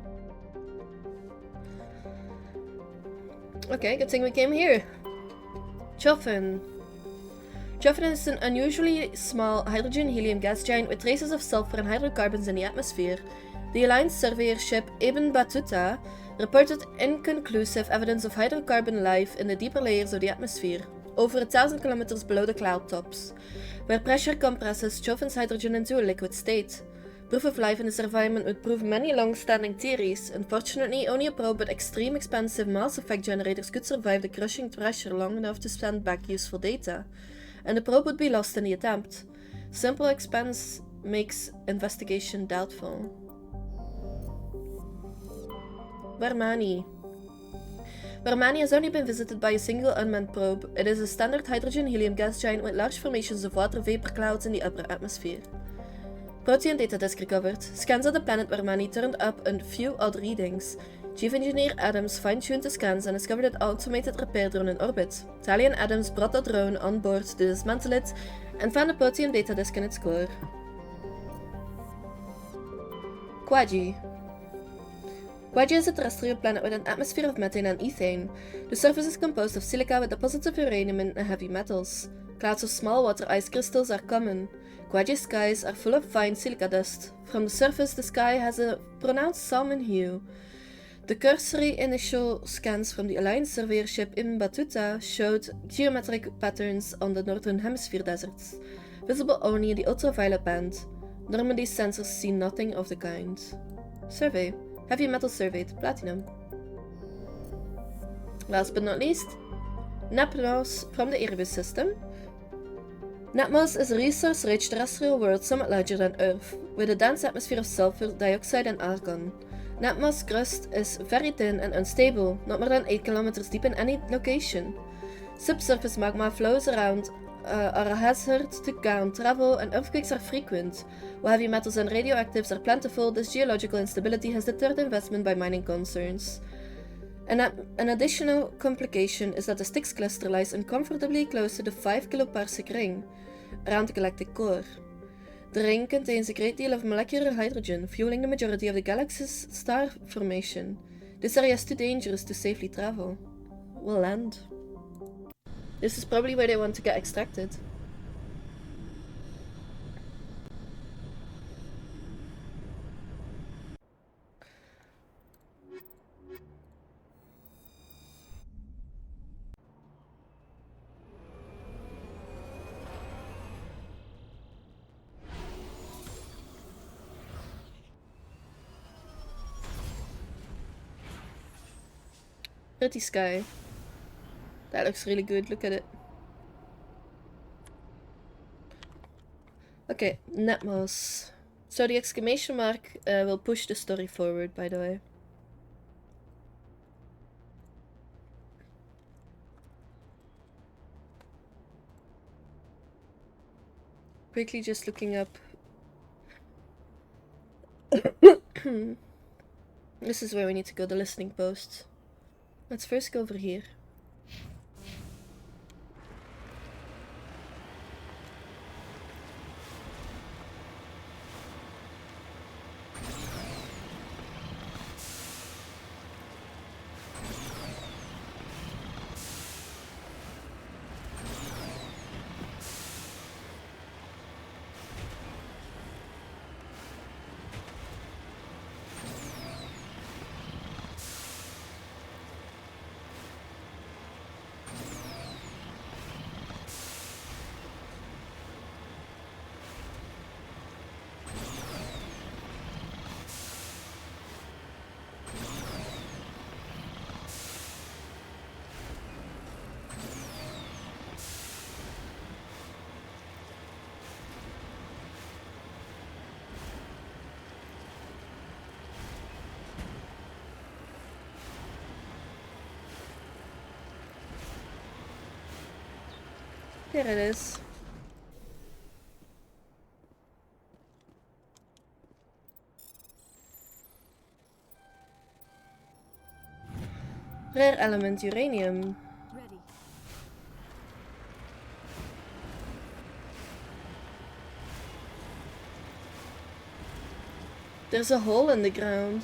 Okay, good thing we came here. Choffin. Choffin is an unusually small hydrogen-helium gas giant with traces of sulfur and hydrocarbons in the atmosphere. The Alliance surveyor ship Ibn Battuta reported inconclusive evidence of hydrocarbon life in the deeper layers of the atmosphere, over 1,000 kilometers below the cloud tops, where pressure compresses Choffin's hydrogen into a liquid state. Proof of life in this environment would prove many long-standing theories. Unfortunately, only a probe with extreme expensive mass effect generators could survive the crushing pressure long enough to send back useful data, and the probe would be lost in the attempt. Simple expense makes investigation doubtful. Warmani. Warmani has only been visited by a single unmanned probe. It is a standard hydrogen-helium gas giant with large formations of water vapor clouds in the upper atmosphere. Protean data disk recovered. Scans of the planet Warmani turned up a few odd readings. Chief Engineer Adams fine-tuned the scans and discovered an automated repair drone in orbit. Tali and Adams brought the drone on board to dismantle it and found a Protean data disk in its core. Quaji. Quaji is a terrestrial planet with an atmosphere of methane and ethane. The surface is composed of silica with deposits of uranium and heavy metals. Clouds of small water ice crystals are common. Quaji's skies are full of fine silica dust. From the surface, the sky has a pronounced salmon hue. The cursory initial scans from the Alliance surveyor ship Ibn Battuta showed geometric patterns on the northern hemisphere deserts, visible only in the ultraviolet band. Normandy's sensors see nothing of the kind. Survey. Heavy metal surveyed. Platinum. Last but not least, Nepnos from the Erebus system. Nepmos is a resource-rich terrestrial world somewhat larger than Earth, with a dense atmosphere of sulfur, dioxide and argon. Nepmos' crust is very thin and unstable, not more than 8 kilometers deep in any location. Subsurface magma flows around are a hazard to ground travel and earthquakes are frequent. While heavy metals and radioactives are plentiful, this geological instability has deterred investment by mining concerns. An additional complication is that the Styx cluster lies uncomfortably close to the 5 kiloparsec ring around the galactic core. The ring contains a great deal of molecular hydrogen, fueling the majority of the galaxy's star formation. This area is too dangerous to safely travel. We'll land. This is probably where they want to get extracted. Pretty sky. That looks really good, look at it. Okay, Nepmos. So the exclamation mark will push the story forward, by the way. Quickly just looking up. This is where we need to go, the listening post. Let's first go over here. There it is. Rare element uranium. Ready. There's a hole in the ground.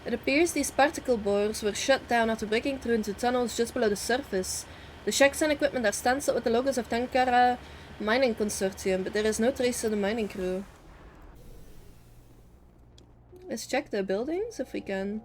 It appears these particle borers were shut down after breaking through into tunnels just below the surface. The shacks and equipment are stanced with the logos of Tankara Mining Consortium, but there is no trace of the mining crew. Let's check the buildings if we can.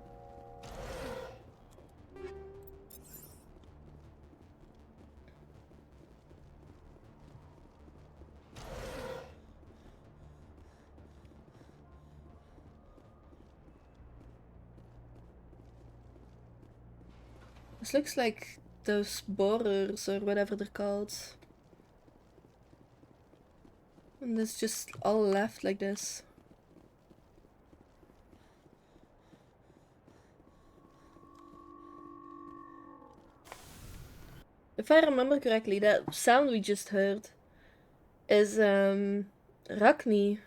This looks like those borers or whatever they're called. And it's just all left like this. If I remember correctly, that sound we just heard is Ragni.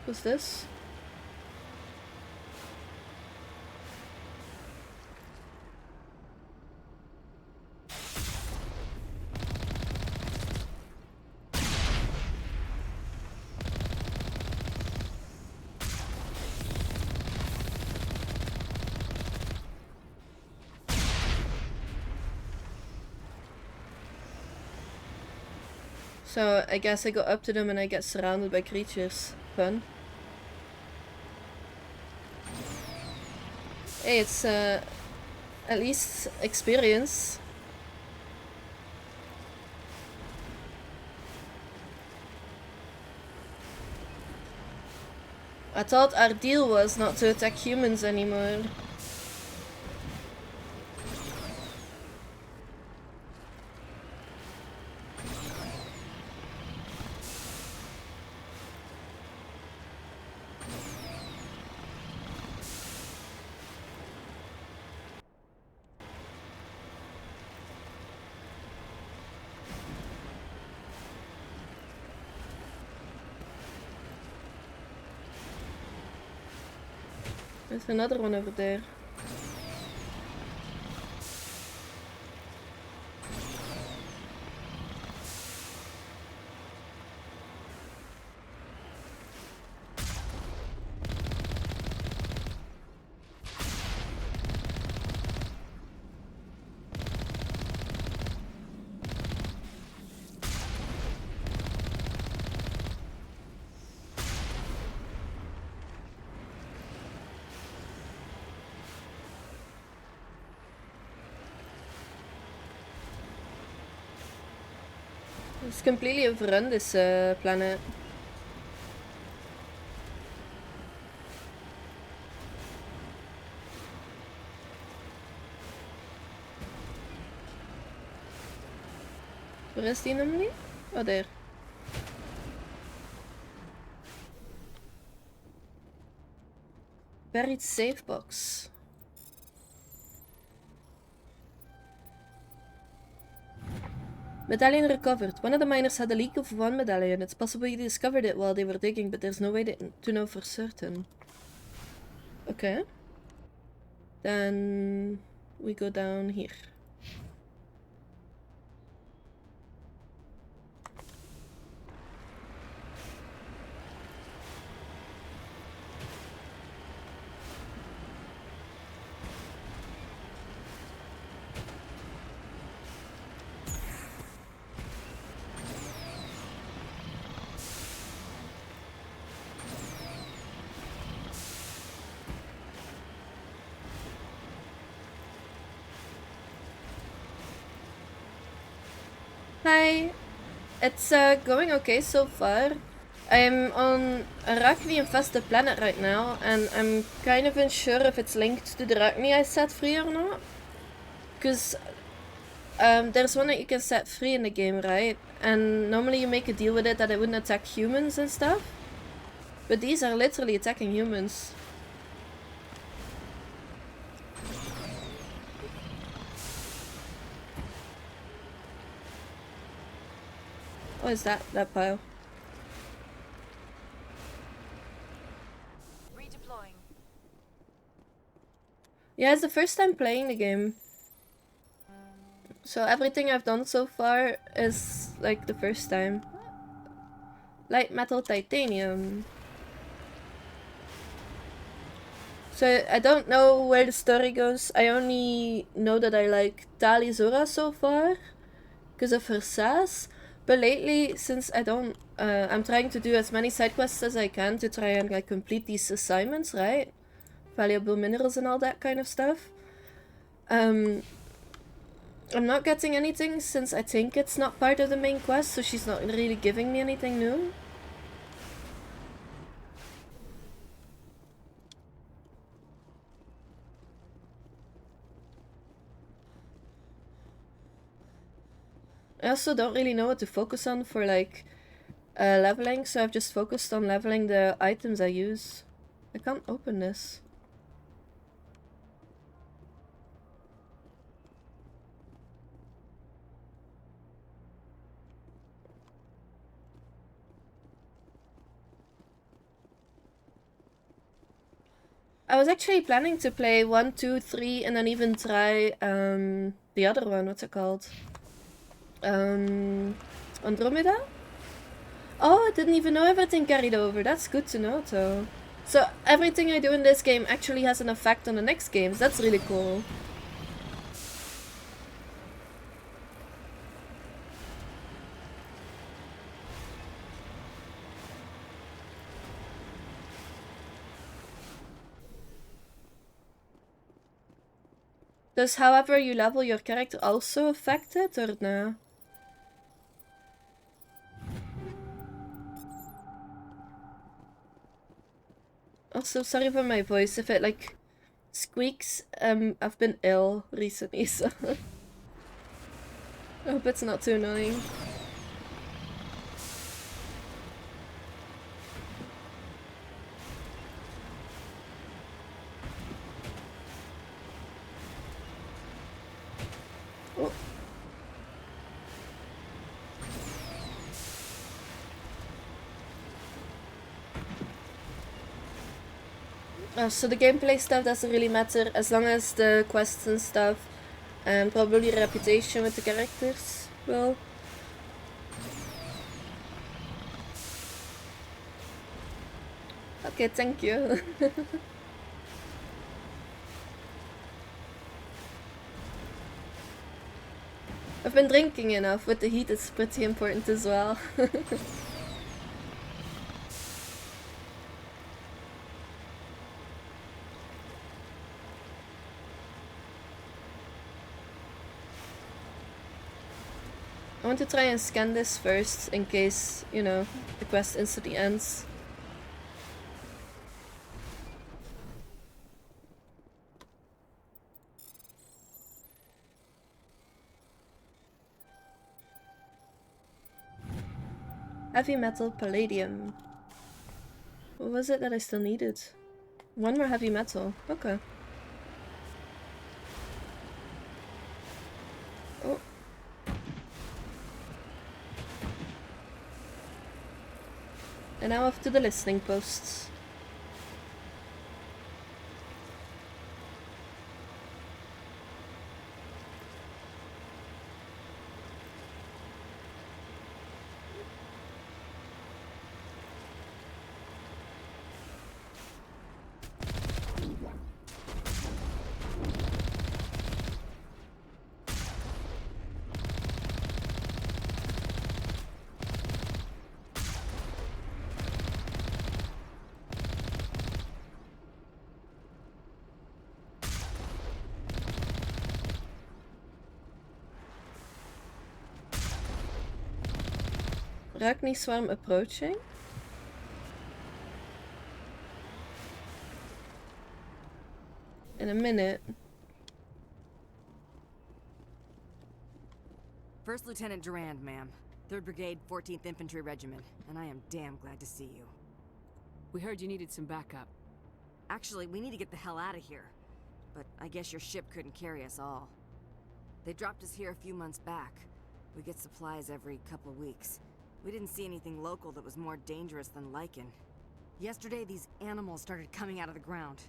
What's this? So I guess I go up to them and I get surrounded by creatures. Fun. Hey, it's at least experience. I thought our deal was not to attack humans anymore. There's another one over there. It's completely overrun, this planet. Where is the anomaly? Oh, there. Buried safe box. Medallion recovered. One of the miners had a leak of one medallion. It's possible he discovered it while they were digging, but there's no way to know for certain. Okay. Then we go down here. Hi. It's going okay so far. I'm on Arachne infested planet right now, and I'm kind of unsure if it's linked to the Arachne I set free or not. Because there's one that you can set free in the game, right? And normally you make a deal with it that it wouldn't attack humans and stuff. But these are literally attacking humans. What is that pile? Redeploying. Yeah, it's the first time playing the game. So everything I've done so far is like the first time. Light metal titanium. So I don't know where the story goes. I only know that I like Tali Zora so far because of her sass. But lately, since I don't, I'm trying to do as many side quests as I can to try and like complete these assignments, right? Valuable minerals and all that kind of stuff. I'm not getting anything since I think it's not part of the main quest, so she's not really giving me anything new. I also don't really know what to focus on for like leveling, so I've just focused on leveling the items I use. I can't open this. I was actually planning to play 1, 2, 3 and then even try the other one, what's it called? Andromeda? Oh, I didn't even know everything carried over. That's good to know though. So everything I do in this game actually has an effect on the next games. That's really cool. Does however you level your character also affect it or no? Also, sorry for my voice if it like squeaks. I've been ill recently, so I hope it's not too annoying. So the gameplay stuff doesn't really matter as long as the quests and stuff and probably reputation with the characters will. Okay, thank you. I've been drinking enough. With the heat it's pretty important as well. I want to try and scan this first, in case, you know, the quest instantly ends. Heavy metal palladium. What was it that I still needed? One more heavy metal. Okay. Oh. And now off to the listening posts. Arachne swarm approaching. In a minute. First Lieutenant Durand, ma'am. 3rd Brigade, 14th Infantry Regiment, and I am damn glad to see you. We heard you needed some backup. Actually, we need to get the hell out of here. But I guess your ship couldn't carry us all. They dropped us here a few months back. We get supplies every couple weeks. We didn't see anything local that was more dangerous than Lycan. Yesterday, these animals started coming out of the ground.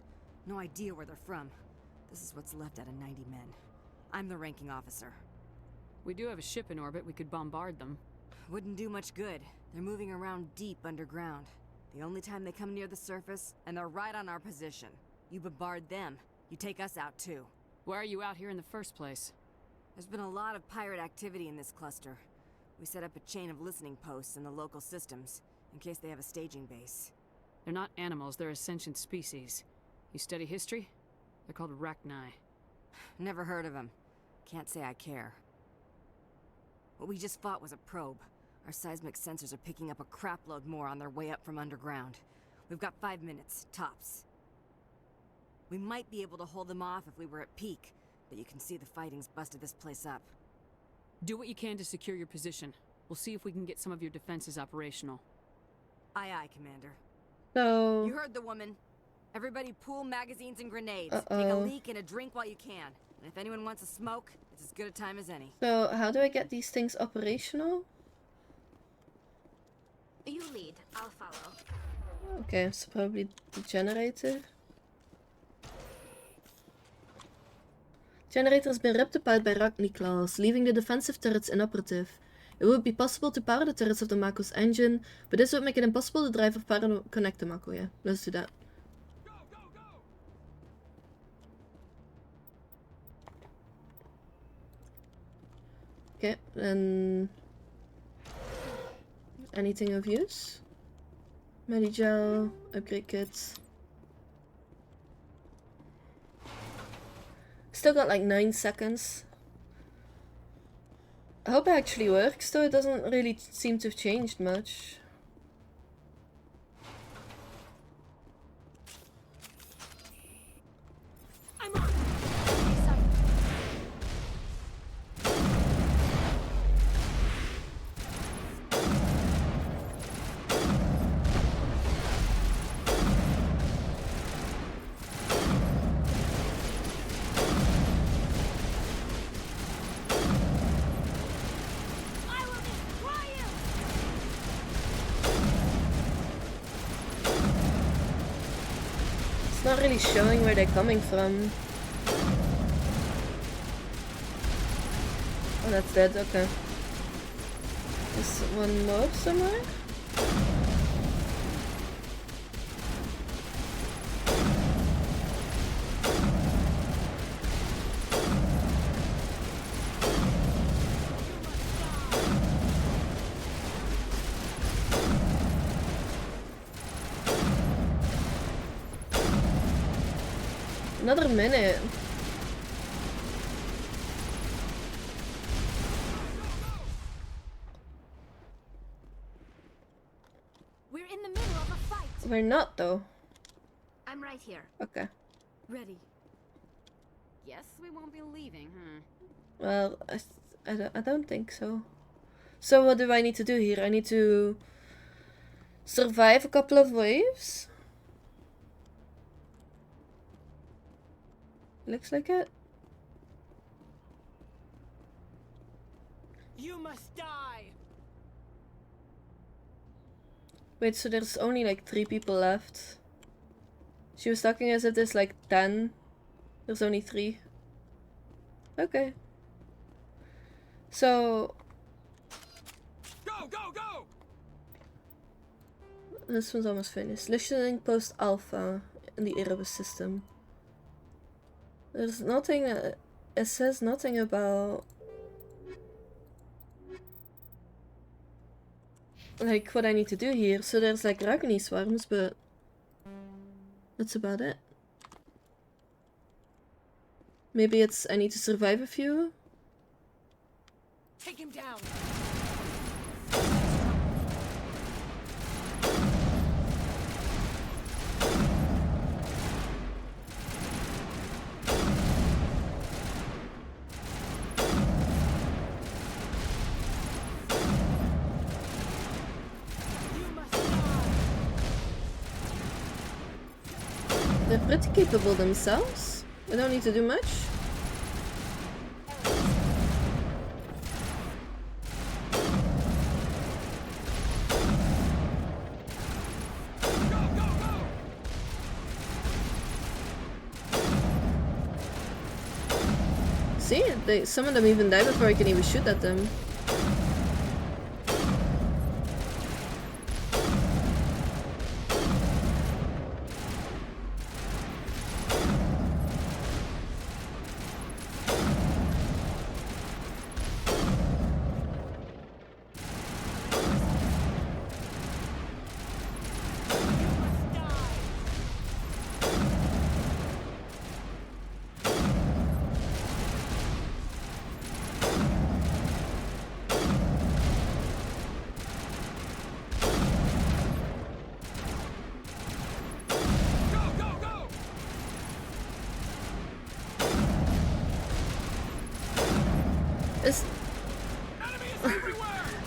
No idea where they're from. This is what's left out of 90 men. I'm the ranking officer. We do have a ship in orbit. We could bombard them. Wouldn't do much good. They're moving around deep underground. The only time they come near the surface, and they're right on our position. You bombard them, you take us out too. Why are you out here in the first place? There's been a lot of pirate activity in this cluster. We set up a chain of listening posts in the local systems, in case they have a staging base. They're not animals, they're a sentient species. You study history? They're called Arachni. Never heard of them. Can't say I care. What we just fought was a probe. Our seismic sensors are picking up a crapload more on their way up from underground. We've got 5 minutes, tops. We might be able to hold them off if we were at peak, but you can see the fighting's busted this place up. Do what you can to secure your position. We'll see if we can get some of your defenses operational. Aye, aye, Commander. So... You heard the woman. Everybody pool magazines and grenades. Take a leak and a drink while you can. And if anyone wants a smoke, it's as good a time as any. So, how do I get these things operational? You lead. I'll follow. Okay, so probably the generator. Generator has been ripped apart by Arachne claws, leaving the defensive turrets inoperative. It would be possible to power the turrets of the Mako's engine, but this would make it impossible to drive or connect the Mako. Yeah, let's do that. Okay, then... anything of use? Medigel, upgrade kits. Still got like 9 seconds. I hope it actually works, though it doesn't really seem to have changed much. I'm on. It's not really showing where they're coming from. Oh, that's dead, okay. Is one more somewhere? Another minute. We're in the middle of a fight. We're not, though. I'm right here. Okay. Ready. Guess we won't be leaving, huh? Well, I don't think so. So what do I need to do here? I need to survive a couple of waves? Looks like it. You must die. Wait, so there's only like 3 people left. She was talking as if there's like 10. There's only 3. Okay. So... Go, go, go! this one's almost finished. Listening post alpha in the Erebus system. There's nothing, it says nothing about like what I need to do here. So there's like Arachne swarms, but that's about it. Maybe it's I need to survive a few. Take him down. They're pretty capable themselves. They don't need to do much. See, some of them even die before I can even shoot at them.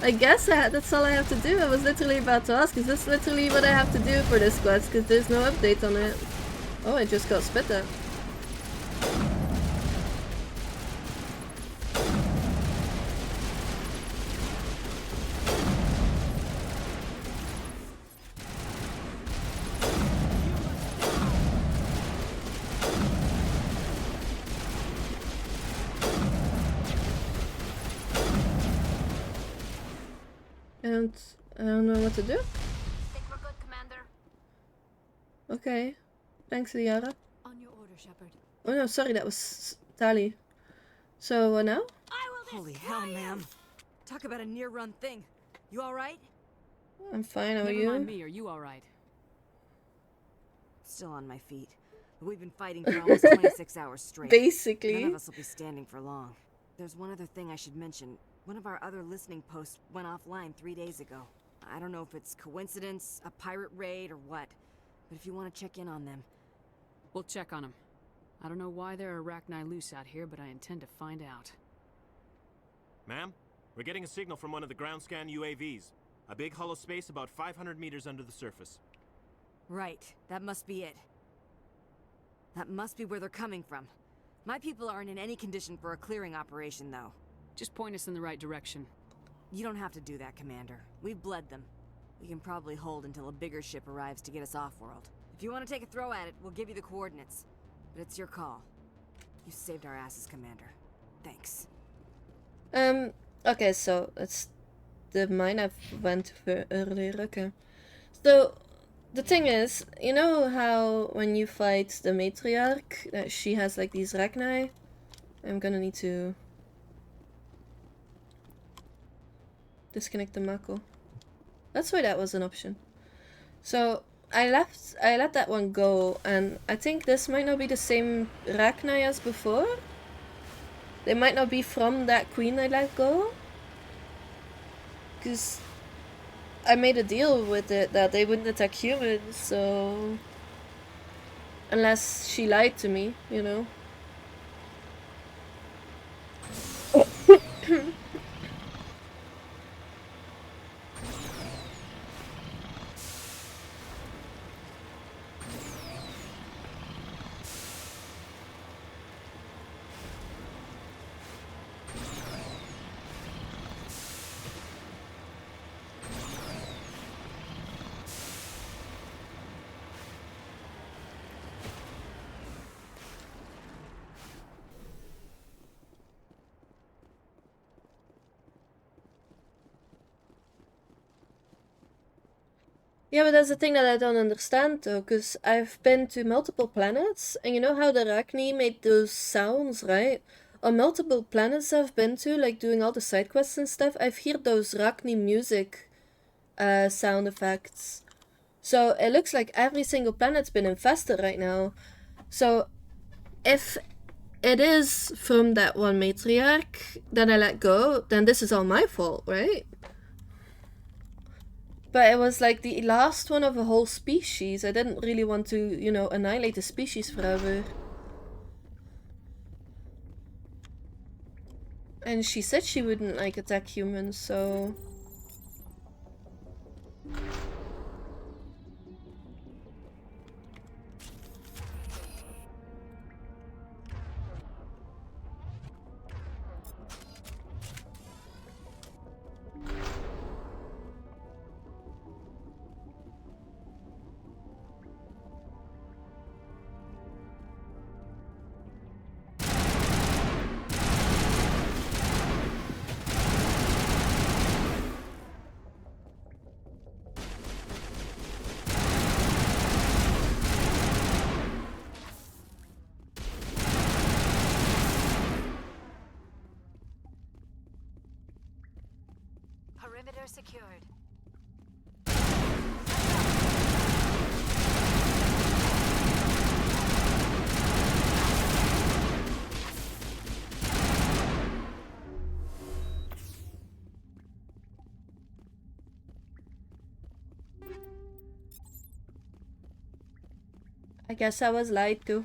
I guess that's all I have to do. I was literally about to ask, is this literally what I have to do for this quest? Because there's no update on it. Oh, I just got spit at. And I don't know what to do. Think we're good, Commander. Okay. Thanks, Liara. On your order, Shepard. Oh no, sorry, that was Tali. So, what now? Holy hell, ma'am. Talk about a near-run thing. You alright? I'm fine, how are Never you? mind me, are you alright? Still on my feet. We've been fighting for almost 26 hours straight. Basically. None of us will be standing for long. There's one other thing I should mention. One of our other listening posts went offline 3 days ago. I don't know if it's coincidence, a pirate raid, or what. But if you want to check in on them... We'll check on them. I don't know why there are Arachni loose out here, but I intend to find out. Ma'am, we're getting a signal from one of the ground scan UAVs. A big hollow space about 500 meters under the surface. Right, that must be it. That must be where they're coming from. My people aren't in any condition for a clearing operation, though. Just point us in the right direction. You don't have to do that, Commander. We've bled them. We can probably hold until a bigger ship arrives to get us off-world. If you want to take a throw at it, we'll give you the coordinates. But it's your call. You saved our asses, Commander. Thanks. Okay, so that's the mine I went for earlier, okay. So, the thing is, you know how when you fight the matriarch, that she has like these Rachni? I'm gonna need to disconnect the Mako. That's why that was an option. So I let that one go, and I think this might not be the same Rachni as before. They might not be from that queen I let go. Because I made a deal with it that they wouldn't attack humans, so... Unless she lied to me, you know. Yeah, but that's the thing that I don't understand though, because I've been to multiple planets, and you know how the Rachni made those sounds, right? On multiple planets I've been to, like doing all the side quests and stuff, I've heard those Rachni music sound effects. So it looks like every single planet's been infested right now. So if it is from that one matriarch that I let go, then this is all my fault, right? But it was like the last one of a whole species. I didn't really want to, you know, annihilate the species forever. And she said she wouldn't, like, attack humans, so... Barrier secured. I guess I was lied to.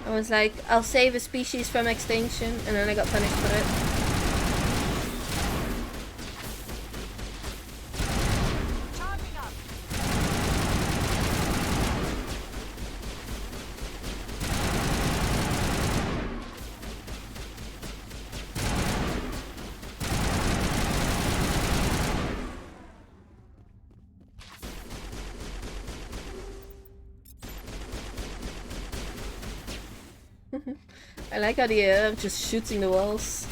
I was like, I'll save a species from extinction, and then I got punished for it. I like how the air just shooting the walls.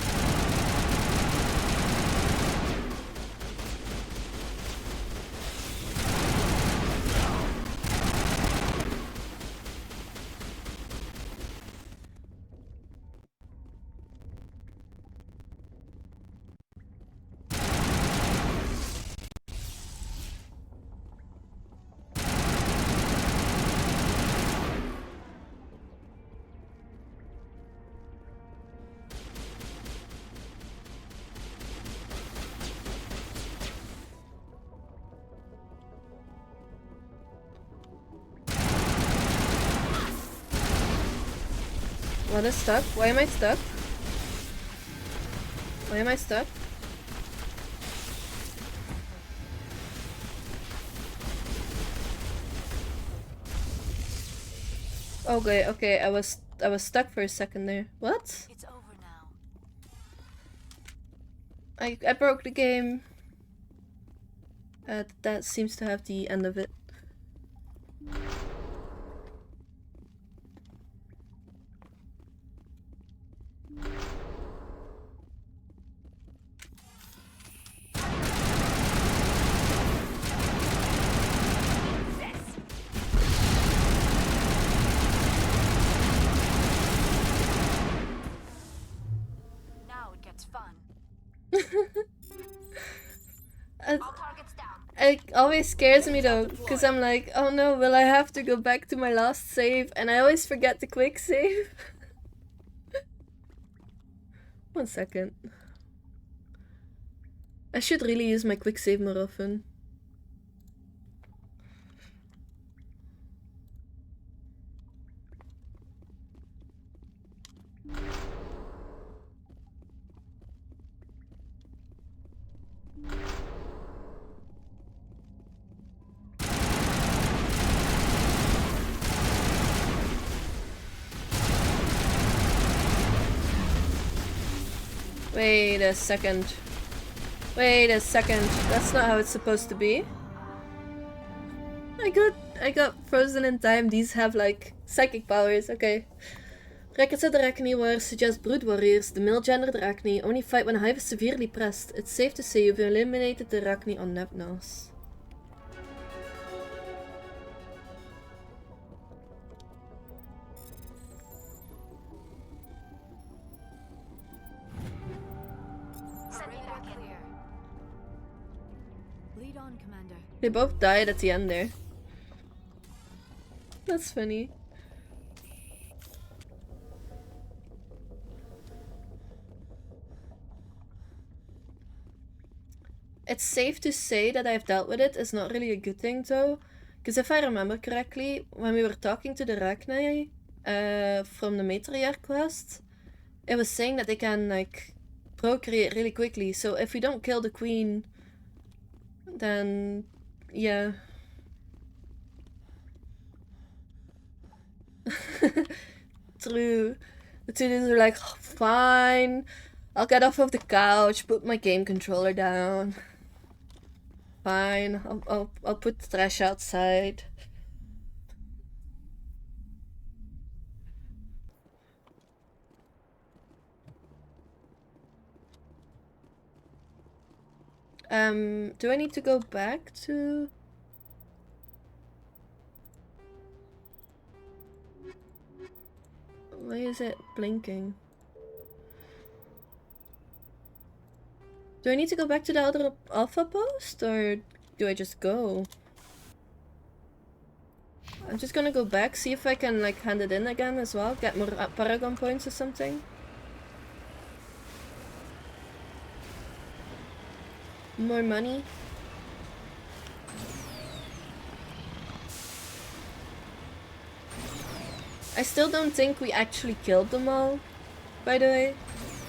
What is stuck? Why am I stuck? Why am I stuck? Okay, okay, I was stuck for a second there. What? It's over now. I broke the game. That seems to have the end of it. It always scares me though, because I'm like, oh no, will I have to go back to my last save? And I always forget the quick save. 1 second. I should really use my quick save more often. Wait a second. Wait a second. That's not how it's supposed to be. I got frozen in time. These have like psychic powers. Okay. Records of the Arachne War suggest brood warriors, the male gender Arachne, only fight when a hive is severely pressed. It's safe to say you've eliminated the Arachne on Nepnos. Lead on, Commander. They both died at the end there. That's funny. It's safe to say that I've dealt with it is not really a good thing though. Because if I remember correctly, when we were talking to the Arachne from the Matriarch quest, it was saying that they can like procreate really quickly. So if we don't kill the queen, then yeah. True. The two dudes are like, fine, I'll get off of the couch, put my game controller down. Fine, I'll put the trash outside. Do I need to go back to... Why is it blinking? Do I need to go back to the other alpha post, or do I just go? I'm just gonna go back, see if I can like hand it in again as well, get more Paragon points or something. More money. I still don't think we actually killed them all, by the way.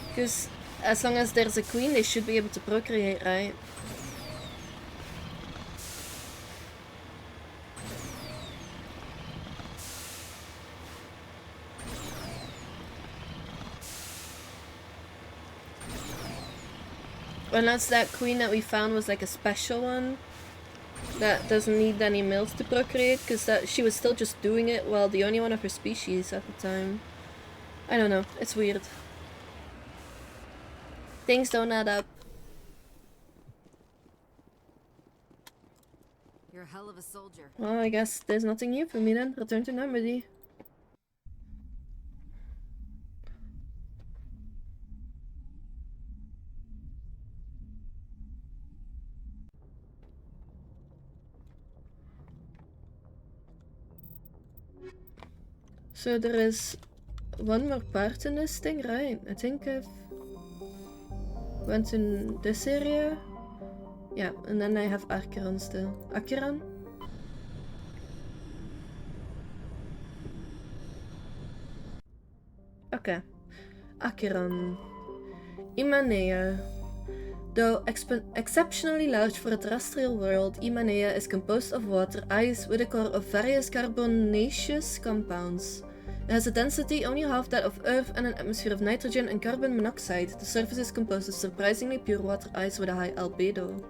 Because as long as there's a queen, they should be able to procreate, right? Unless that queen that we found was like a special one that doesn't need any males to procreate, because she was still just doing it while the only one of her species at the time. I don't know, it's weird. Things don't add up. You're a hell of a soldier. Well, I guess there's nothing new for me then. Return to Normandy. So there is one more part in this thing, right? I think I've went in this area. Yeah, and then I have Acheron still. Acheron? Okay. Acheron. Imanea. Though exceptionally large for a terrestrial world, Imanea is composed of water, ice, with a core of various carbonaceous compounds. It has a density only half that of Earth and an atmosphere of nitrogen and carbon monoxide. The surface is composed of surprisingly pure water ice with a high albedo.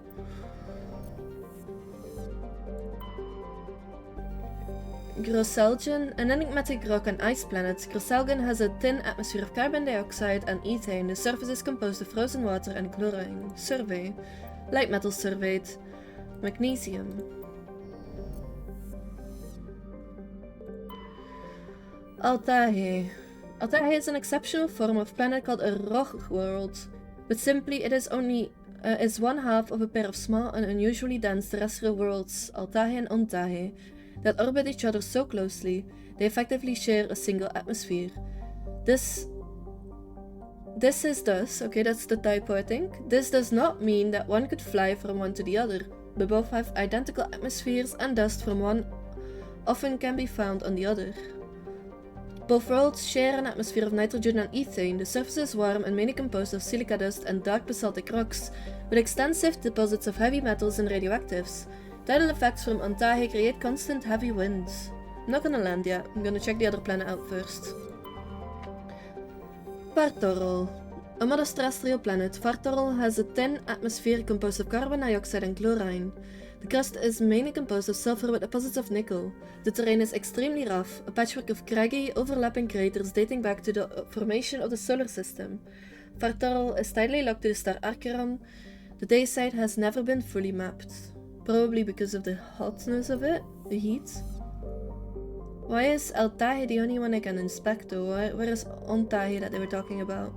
Grosselgen, an enigmatic rock and ice planet, Grosselgen has a thin atmosphere of carbon dioxide and ethane. The surface is composed of frozen water and chlorine. Survey. Light metal surveyed. Magnesium. Altair. Altair is an exceptional form of planet called a rock world, but simply it is only is one half of a pair of small and unusually dense terrestrial worlds, Altair and Ontair, that orbit each other so closely they effectively share a single atmosphere. This is thus, okay, that's the typo I think, this does not mean that one could fly from one to the other. They both have identical atmospheres and dust from one often can be found on the other. Both worlds share an atmosphere of nitrogen and ethane. The surface is warm and mainly composed of silica dust and dark basaltic rocks, with extensive deposits of heavy metals and radioactives. Tidal effects from Ontahe create constant heavy winds. I'm not gonna land yet, I'm gonna check the other planet out first. Vartorol. A modest terrestrial planet, Vartorol has a thin atmosphere composed of carbon dioxide and chlorine. The crust is mainly composed of sulfur with deposits of nickel. The terrain is extremely rough, a patchwork of craggy, overlapping craters dating back to the formation of the solar system. Vartorol is tidally locked to the star Acheron. The day side has never been fully mapped. Probably because of the hotness of it, the heat. Why is Altair the only one I can inspect though? Where is Ontahe that they were talking about?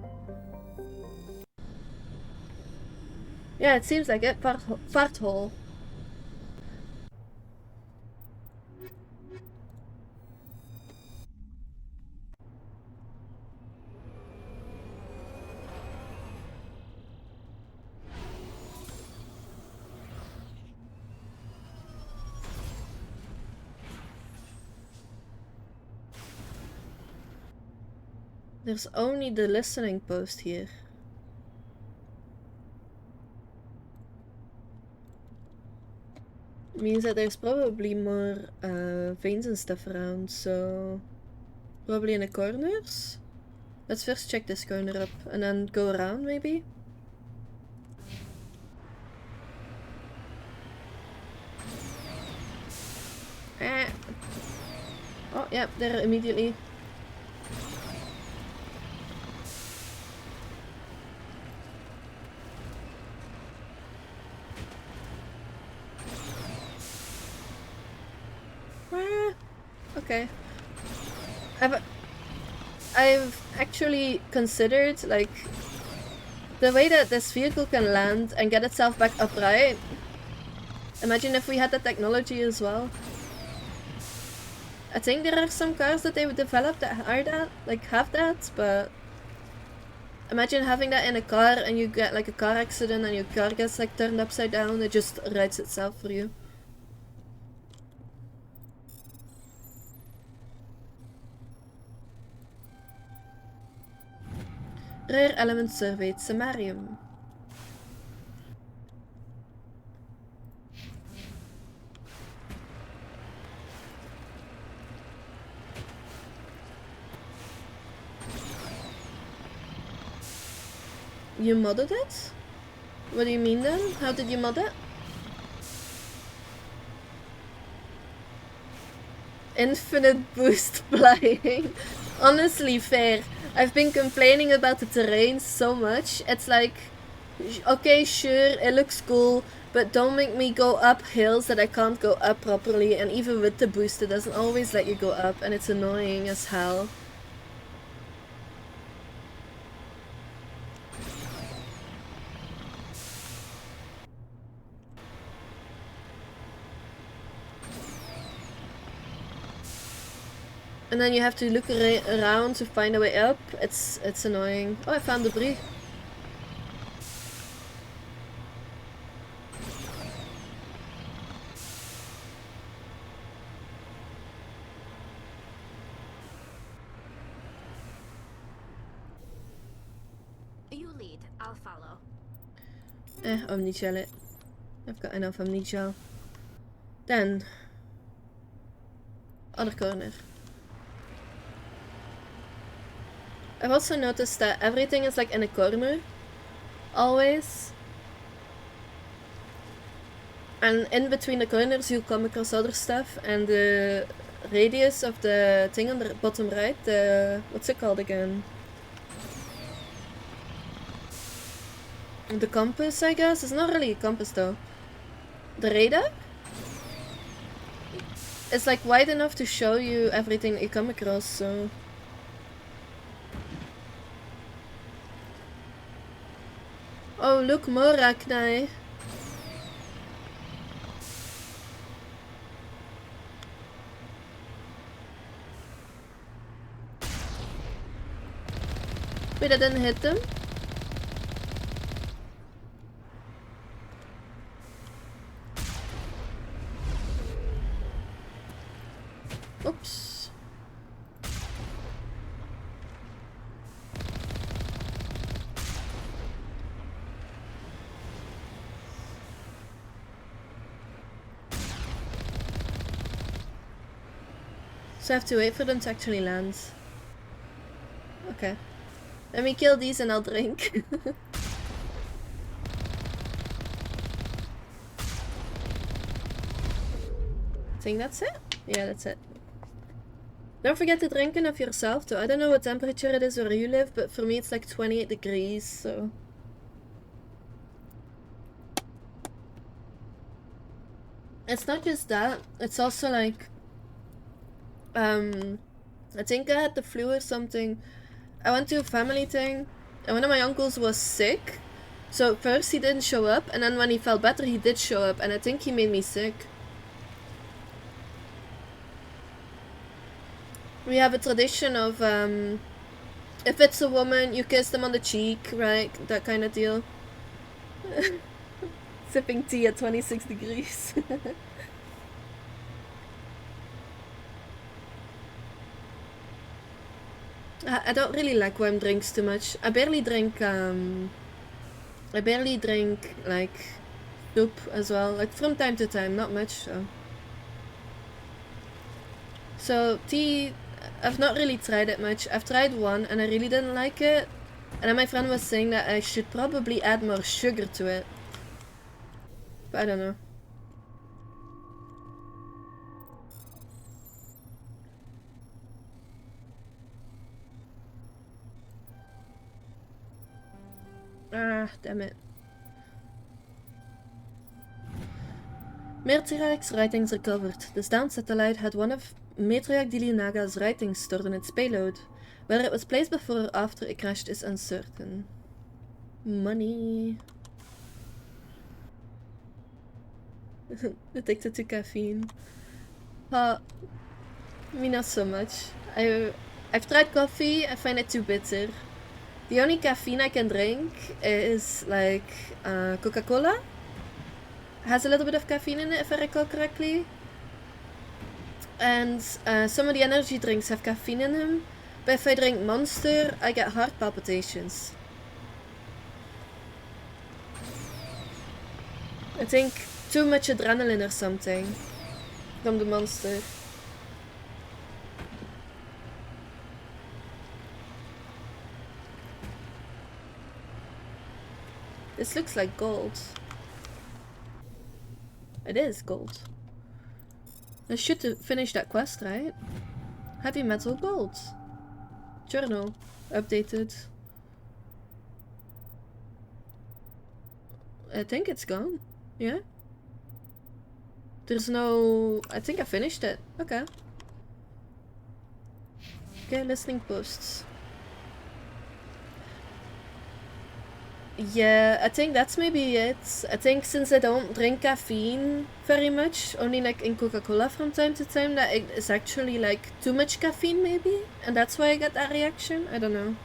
Yeah, it seems like it. Varthol. There's only the listening post here. Means that there's probably more veins and stuff around, so probably in the corners. Let's first check this corner up and then go around maybe. Oh yeah, there immediately. Okay. I've actually considered like the way that this vehicle can land and get itself back upright. Imagine if we had that technology as well. I think there are some cars that they would develop that are that, like have that, but imagine having that in a car and you get like a car accident and your car gets like turned upside down, it just rights itself for you. Rare element surveyed, samarium. You modded it? What do you mean then? How did you mod it? Infinite boost flying. Honestly, fair. I've been complaining about the terrain so much. It's like, okay, sure, it looks cool, but don't make me go up hills that I can't go up properly. And even with the boost, it doesn't always let you go up, and it's annoying as hell. And then you have to look around to find a way up. It's annoying. Oh, I found debris. You lead, I'll follow. Omnigel it. I've got enough Omnigel. Then other corner. I've also noticed that everything is like in a corner, always. And in between the corners you'll come across other stuff, and the radius of the thing on the bottom right, what's it called again? The compass, I guess? It's not really a compass though. The radar? It's like wide enough to show you everything that you come across, so... Oh, look, more Arachni. Wait, I didn't hit them? Oops. So I have to wait for them to actually land. Okay. Let me kill these and I'll drink. I think that's it? Yeah, that's it. Don't forget to drink enough yourself though. I don't know what temperature it is where you live, but for me it's like 28 degrees, so... It's not just that, it's also like... I think I had the flu or something. I went to a family thing, and one of my uncles was sick. So first he didn't show up, and then when he felt better he did show up, and I think he made me sick. We have a tradition of, if it's a woman, you kiss them on the cheek, right? That kind of deal. Sipping tea at 26 degrees. I don't really like warm drinks too much. I barely drink like soup as well. Like from time to time, not much so. So tea, I've not really tried it much. I've tried one and I really didn't like it. And then my friend was saying that I should probably add more sugar to it. But I don't know. Ah, damn it. Matriarch's writings recovered. The downed satellite had one of Matriarch Dilionaga's writings stored in its payload. Whether it was placed before or after it crashed is uncertain. Money. Addicted to caffeine. Me not so much. I've tried coffee, I find it too bitter. The only caffeine I can drink is like Coca-Cola. Has a little bit of caffeine in it if I recall correctly. And some of the energy drinks have caffeine in them. But if I drink Monster, I get heart palpitations. I think too much adrenaline or something from the Monster. This looks like gold. It is gold. I should finish that quest, right? Heavy metal gold. Journal. Updated. I think it's gone. Yeah? There's no... I think I finished it. Okay. Okay, listening posts. Yeah, I think that's maybe it. I think since I don't drink caffeine very much, only like in Coca-Cola from time to time, that it's actually like too much caffeine maybe? And that's why I get that reaction? I don't know.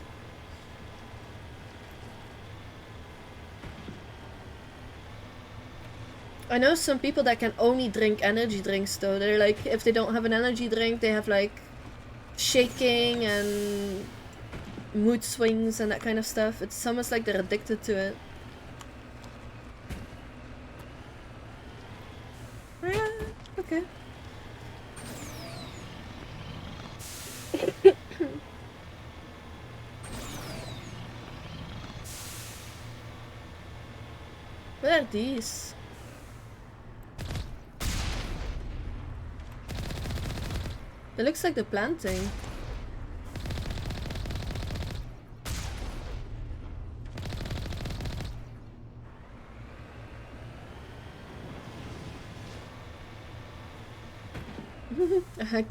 I know some people that can only drink energy drinks though. They're like, if they don't have an energy drink, they have like shaking and mood swings and that kind of stuff. It's almost like they're addicted to it. Yeah, okay. What are these? It looks like the planting.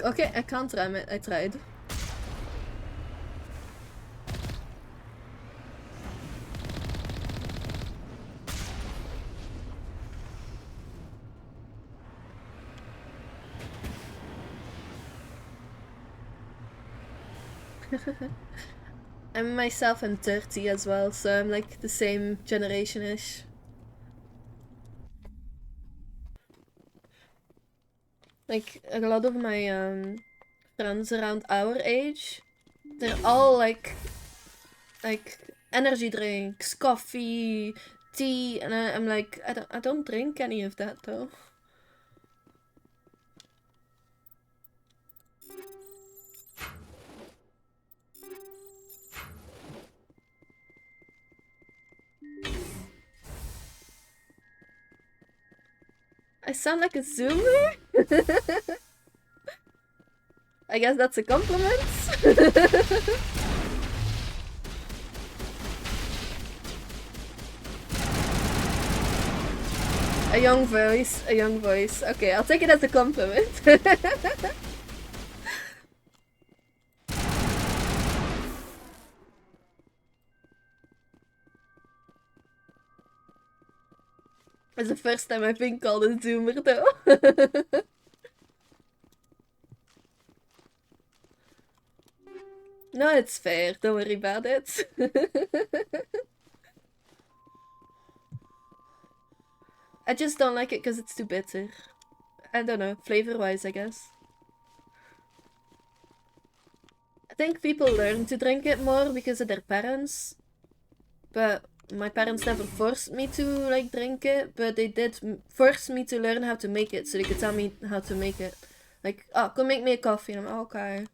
Okay, I can't ram it. I tried. I'm myself, I'm 30 as well, so I'm like the same generation-ish. Like, a lot of my friends around our age, they're all like energy drinks, coffee, tea, and I'm like, I don't drink any of that though. I sound like a zoomer? I guess that's a compliment. A young voice, a young voice. Okay, I'll take it as a compliment. It's the first time I've been called a zoomer though. No, it's fair. Don't worry about it. I just don't like it because it's too bitter. I don't know, flavor-wise, I guess. I think people learn to drink it more because of their parents. But my parents never forced me to, like, drink it. But they did force me to learn how to make it, so they could tell me how to make it. Like, oh, come make me a coffee. And I'm like, okay.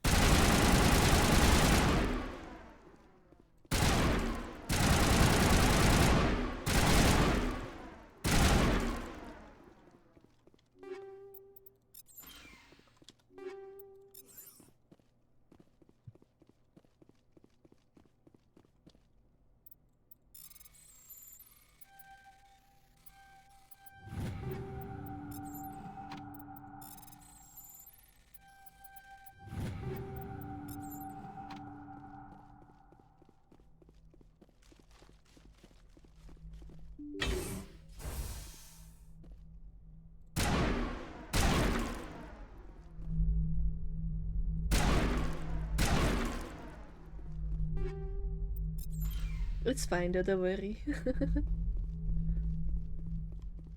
It's fine though, don't worry.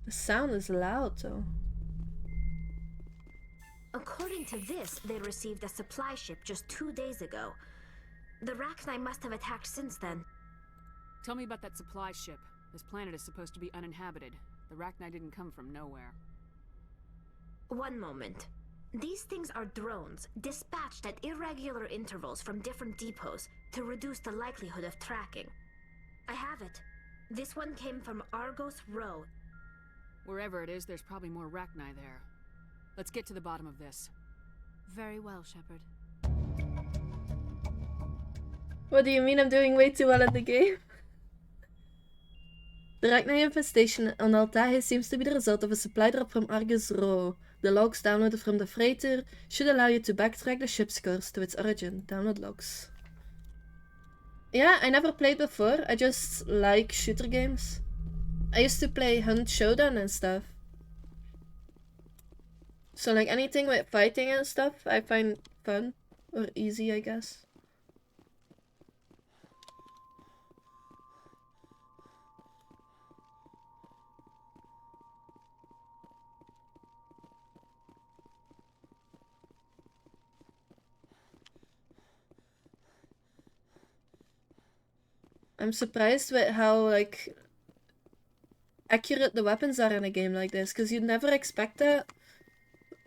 The sound is loud though. According to this, they received a supply ship just 2 days ago. The Rachni must have attacked since then. Tell me about that supply ship. This planet is supposed to be uninhabited. The Rachni didn't come from nowhere. One moment. These things are drones, dispatched at irregular intervals from different depots to reduce the likelihood of tracking. I have it. This one came from Argos Row. Wherever it is, there's probably more Rachni there. Let's get to the bottom of this. Very well, Shepard. What do you mean I'm doing way too well at the game? The Rachni infestation on Altair seems to be the result of a supply drop from Argus Row. The logs downloaded from the freighter should allow you to backtrack the ship's course to its origin. Download logs. Yeah, I never played before. I just like shooter games. I used to play Hunt Showdown and stuff. So like anything with fighting and stuff, I find fun. Or easy, I guess. I'm surprised with how like accurate the weapons are in a game like this, because you'd never expect that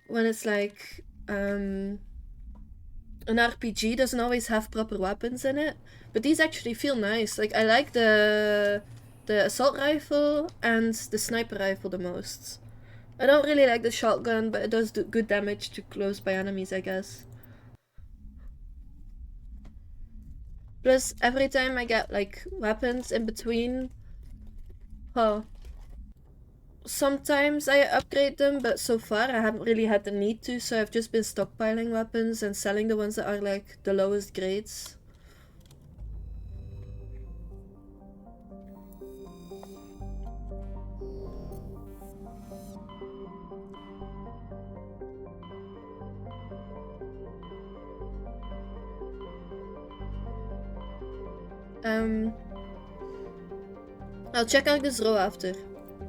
when it's like an RPG doesn't always have proper weapons in it, but these actually feel nice. Like I like the assault rifle and the sniper rifle the most. I don't really like the shotgun, but it does do good damage to close by enemies, I guess. Plus, every time I get, like, weapons in between... Oh. Sometimes I upgrade them, but so far I haven't really had the need to, so I've just been stockpiling weapons and selling the ones that are, like, the lowest grades. I'll check Argus Row after.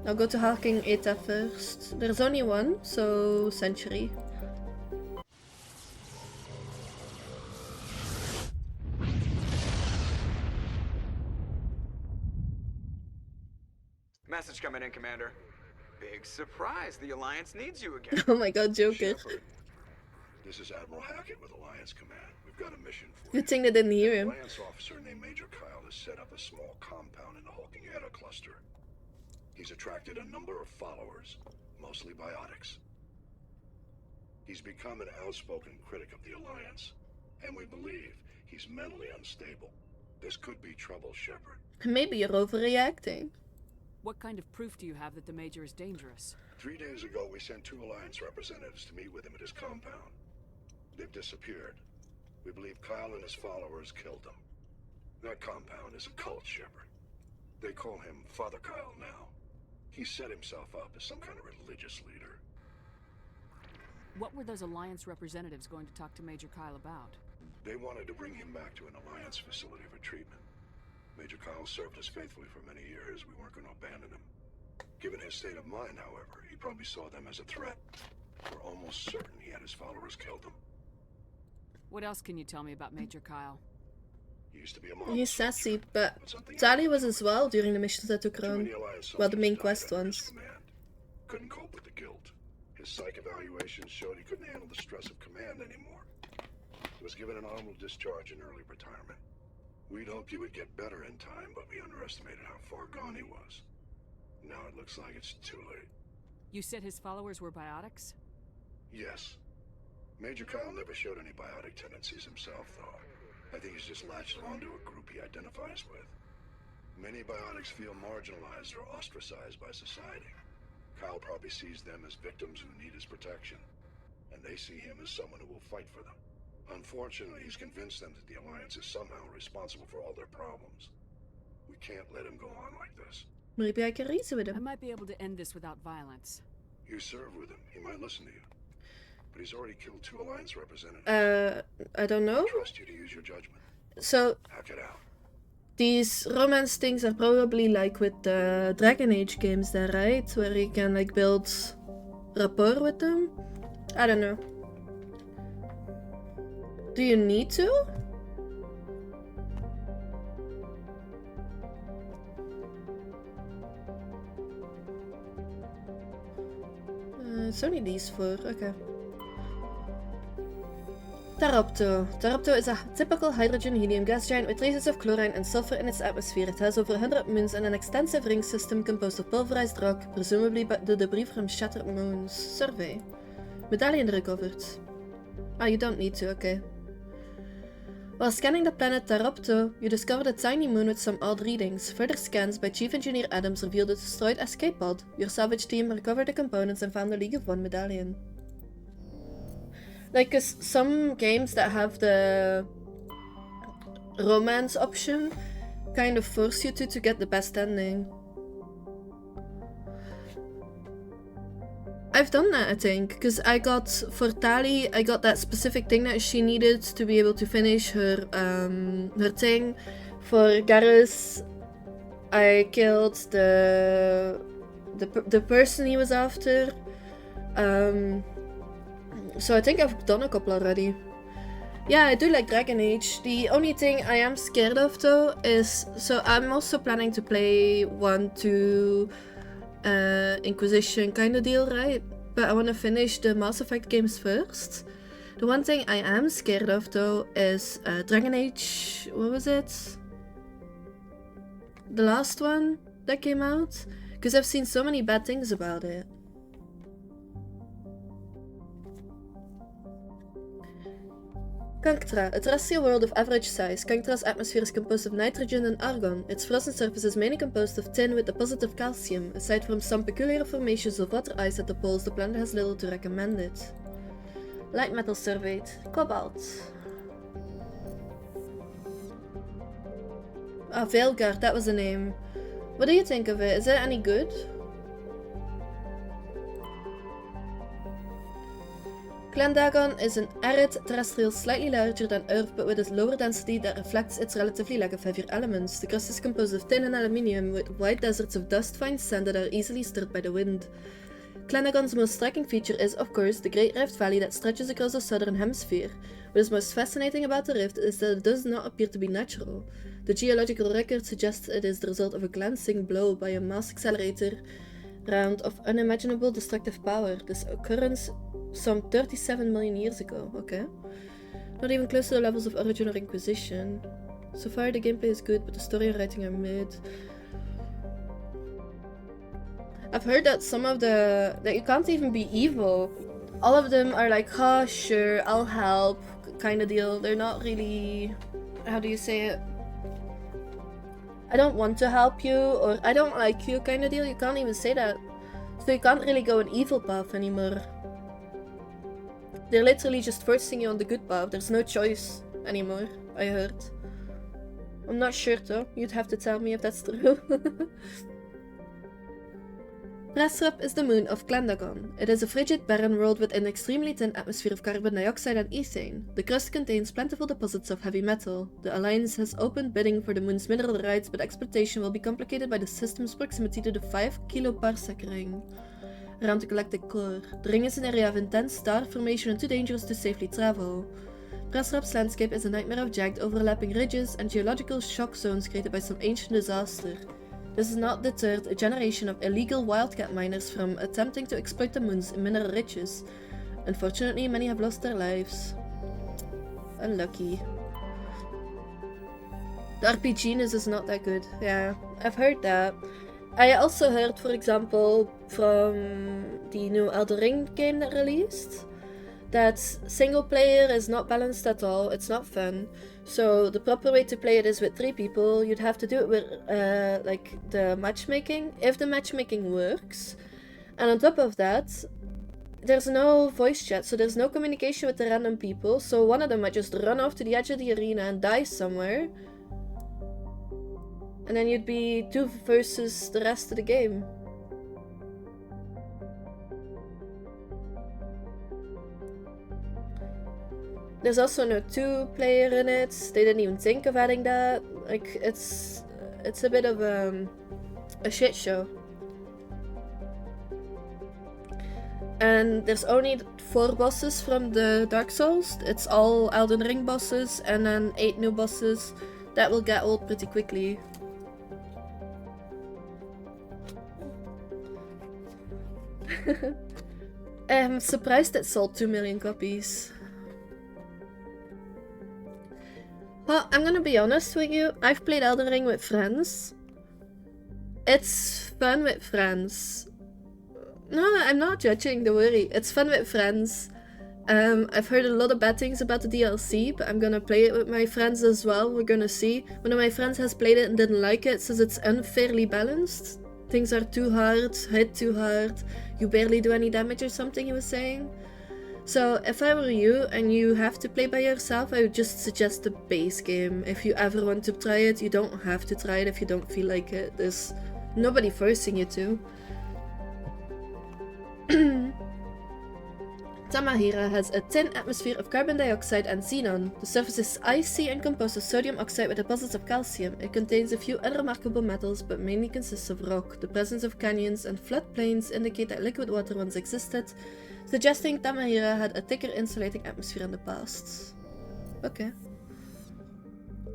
I'll go to Harking Eta first. There's only one, so Century. Message coming in, Commander. Big surprise. The Alliance needs you again. Oh my god, Joker. Shepard, this is Admiral Hackett with Alliance Command. We've got a mission for you. Good thing they didn't hear him. An Alliance officer named Major Kyle has set up a small compound in the Hulking Eta cluster. He's attracted a number of followers, mostly biotics. He's become an outspoken critic of the Alliance, and we believe he's mentally unstable. This could be trouble, Shepard. Maybe you're overreacting. What kind of proof do you have that the Major is dangerous? 3 days ago, we sent 2 Alliance representatives to meet with him at his compound. They've disappeared. We believe Kyle and his followers killed them. That compound is a cult, Shepard. They call him Father Kyle now. He set himself up as some kind of religious leader. What were those Alliance representatives going to talk to Major Kyle about? They wanted to bring him back to an Alliance facility for treatment. Major Kyle served us faithfully for many years. We weren't going to abandon him. Given his state of mind, however, he probably saw them as a threat. We're almost certain he had his followers killed him. What else can you tell me about Major Kyle? He used to be a He's sassy, but Tali was as well during the missions that took around. Well, the main quest ones. Couldn't cope with the guilt. His psych evaluations showed he couldn't handle the stress of command anymore. He was given an honorable discharge in early retirement. We'd hoped he would get better in time, but we underestimated how far gone he was. Now it looks like it's too late. You said his followers were biotics? Yes. Major Kyle never showed any biotic tendencies himself, though. I think he's just latched onto a group he identifies with. Many biotics feel marginalized or ostracized by society. Kyle probably sees them as victims who need his protection, and they see him as someone who will fight for them. Unfortunately, he's convinced them that the Alliance is somehow responsible for all their problems. We can't let him go on like this. Maybe I can reason with him. I might be able to end this without violence. You serve with him. He might listen to you. But he's already killed 2 Alliance representatives. I don't know. I trust you to use your judgment. So... Hack it out. these romance things are probably like with the Dragon Age games there, right? Where you can like build rapport with them? I don't know. Do you need to? It's only these four, okay. Taropto. Taropto is a typical hydrogen-helium gas giant with traces of chlorine and sulfur in its atmosphere. It has over 100 moons and an extensive ring system composed of pulverized rock, presumably the debris from shattered moons. Survey. Medallion recovered. Ah, you don't need to, okay. While scanning the planet Taropto, you discovered a tiny moon with some odd readings. Further scans by Chief Engineer Adams revealed a destroyed escape pod. Your salvage team recovered the components and found a League of One medallion. Like, 'cause some games that have the romance option kind of force you to get the best ending. I've done that, I think, because I got, for Tali, I got that specific thing that she needed to be able to finish her thing. For Garrus, I killed the person he was after. So I think I've done a couple already. Yeah, I do like Dragon Age. The only thing I am scared of though is, so I'm also planning to play 1, 2, Inquisition kind of deal, right? But I want to finish the Mass Effect games first. The one thing I am scared of though is Dragon Age, what was it? The last one that came out? Because I've seen so many bad things about it. Kanktra, a terrestrial world of average size. Kanktra's atmosphere is composed of nitrogen and argon. Its frozen surface is mainly composed of tin with deposits of calcium. Aside from some peculiar formations of water ice at the poles, the planet has little to recommend it. Light metal surveyed. Cobalt. Ah, Veilguard, that was the name. What do you think of it? Is it any good? Glendagon is an arid terrestrial slightly larger than Earth but with a lower density that reflects its relatively lack of heavier elements. The crust is composed of tin and aluminium with wide deserts of dust-fine sand that are easily stirred by the wind. Glendagon's most striking feature is, of course, the Great Rift Valley that stretches across the southern hemisphere. What is most fascinating about the rift is that it does not appear to be natural. The geological record suggests it is the result of a glancing blow by a mass accelerator round of unimaginable destructive power. This occurrence some 37 million years ago, okay. Not even close to the levels of Origin or Inquisition. So far the gameplay is good, but the story and writing are mid. I've heard that some of that you can't even be evil. All of them are like, oh sure, I'll help, kind of deal. They're not really, how do you say it? I don't want to help you, or I don't like you kind of deal. You can't even say that. So you can't really go an evil path anymore. They're literally just forcing you on the good path. There's no choice anymore, I heard. I'm not sure though. You'd have to tell me if that's true. Presrup is the moon of Glendagon. It is a frigid, barren world with an extremely thin atmosphere of carbon dioxide and ethane. The crust contains plentiful deposits of heavy metal. The Alliance has opened bidding for the moon's mineral rights, but exploitation will be complicated by the system's proximity to the 5 kiloparsec ring around the galactic core. The ring is an area of intense star formation and too dangerous to safely travel. Presrup's landscape is a nightmare of jagged, overlapping ridges and geological shock zones created by some ancient disaster. This has not deterred a generation of illegal wildcat miners from attempting to exploit the moon's mineral riches. Unfortunately, many have lost their lives. Unlucky. The RPGness is not that good. Yeah, I've heard that. I also heard, for example, from the new Elden Ring game that released, that single player is not balanced at all, it's not fun. So the proper way to play it is with 3 people. You'd have to do it with like the matchmaking, if the matchmaking works. And on top of that, there's no voice chat, so there's no communication with the random people. So one of them might just run off to the edge of the arena and die somewhere. And then you'd be 2 versus the rest of the game. There's also no 2-player in it. They didn't even think of adding that. Like, it's a bit of a shit show. And there's only 4 bosses from the Dark Souls. It's all Elden Ring bosses, and then 8 new bosses that will get old pretty quickly. I'm surprised it sold 2 million copies. Well, I'm gonna be honest with you. I've played Elden Ring with friends. It's fun with friends. No, I'm not judging, don't worry. It's fun with friends. I've heard a lot of bad things about the DLC, but I'm gonna play it with my friends as well. We're gonna see. One of my friends has played it and didn't like it, says it's unfairly balanced. Things are too hard, hit too hard, you barely do any damage or something, he was saying. So if I were you and you have to play by yourself, I would just suggest the base game. If you ever want to try it, you don't have to try it if you don't feel like it. There's nobody forcing you to. Tamahira has a thin atmosphere of carbon dioxide and xenon. The surface is icy and composed of sodium oxide with deposits of calcium. It contains a few unremarkable metals, but mainly consists of rock. The presence of canyons and floodplains indicate that liquid water once existed, suggesting Tamahira had a thicker insulating atmosphere in the past. Okay.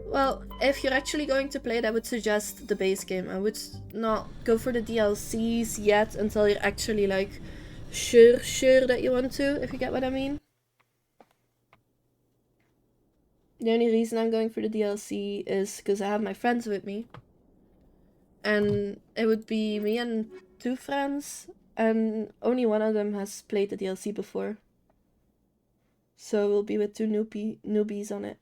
Well, if you're actually going to play it, I would suggest the base game. I would not go for the DLCs yet until you're actually like sure that you want to, if you get what I mean. The only reason I'm going for the DLC is because I have my friends with me. And it would be me and 2 friends, and only one of them has played the DLC before. So we'll be with 2 newbies on it.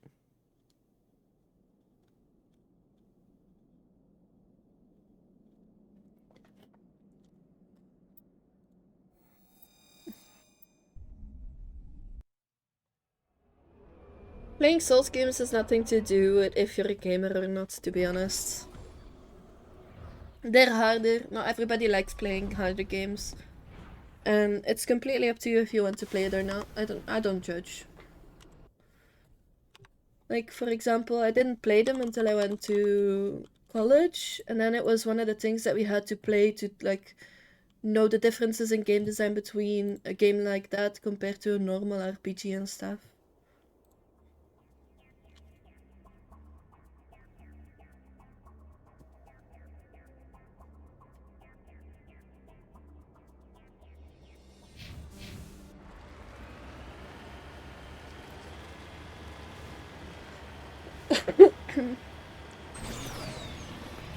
Playing Souls games has nothing to do with if you're a gamer or not, to be honest. They're harder. Not everybody likes playing harder games. And it's completely up to you if you want to play it or not. I don't judge. Like, for example, I didn't play them until I went to college, and then it was one of the things that we had to play to, like, know the differences in game design between a game like that compared to a normal RPG and stuff.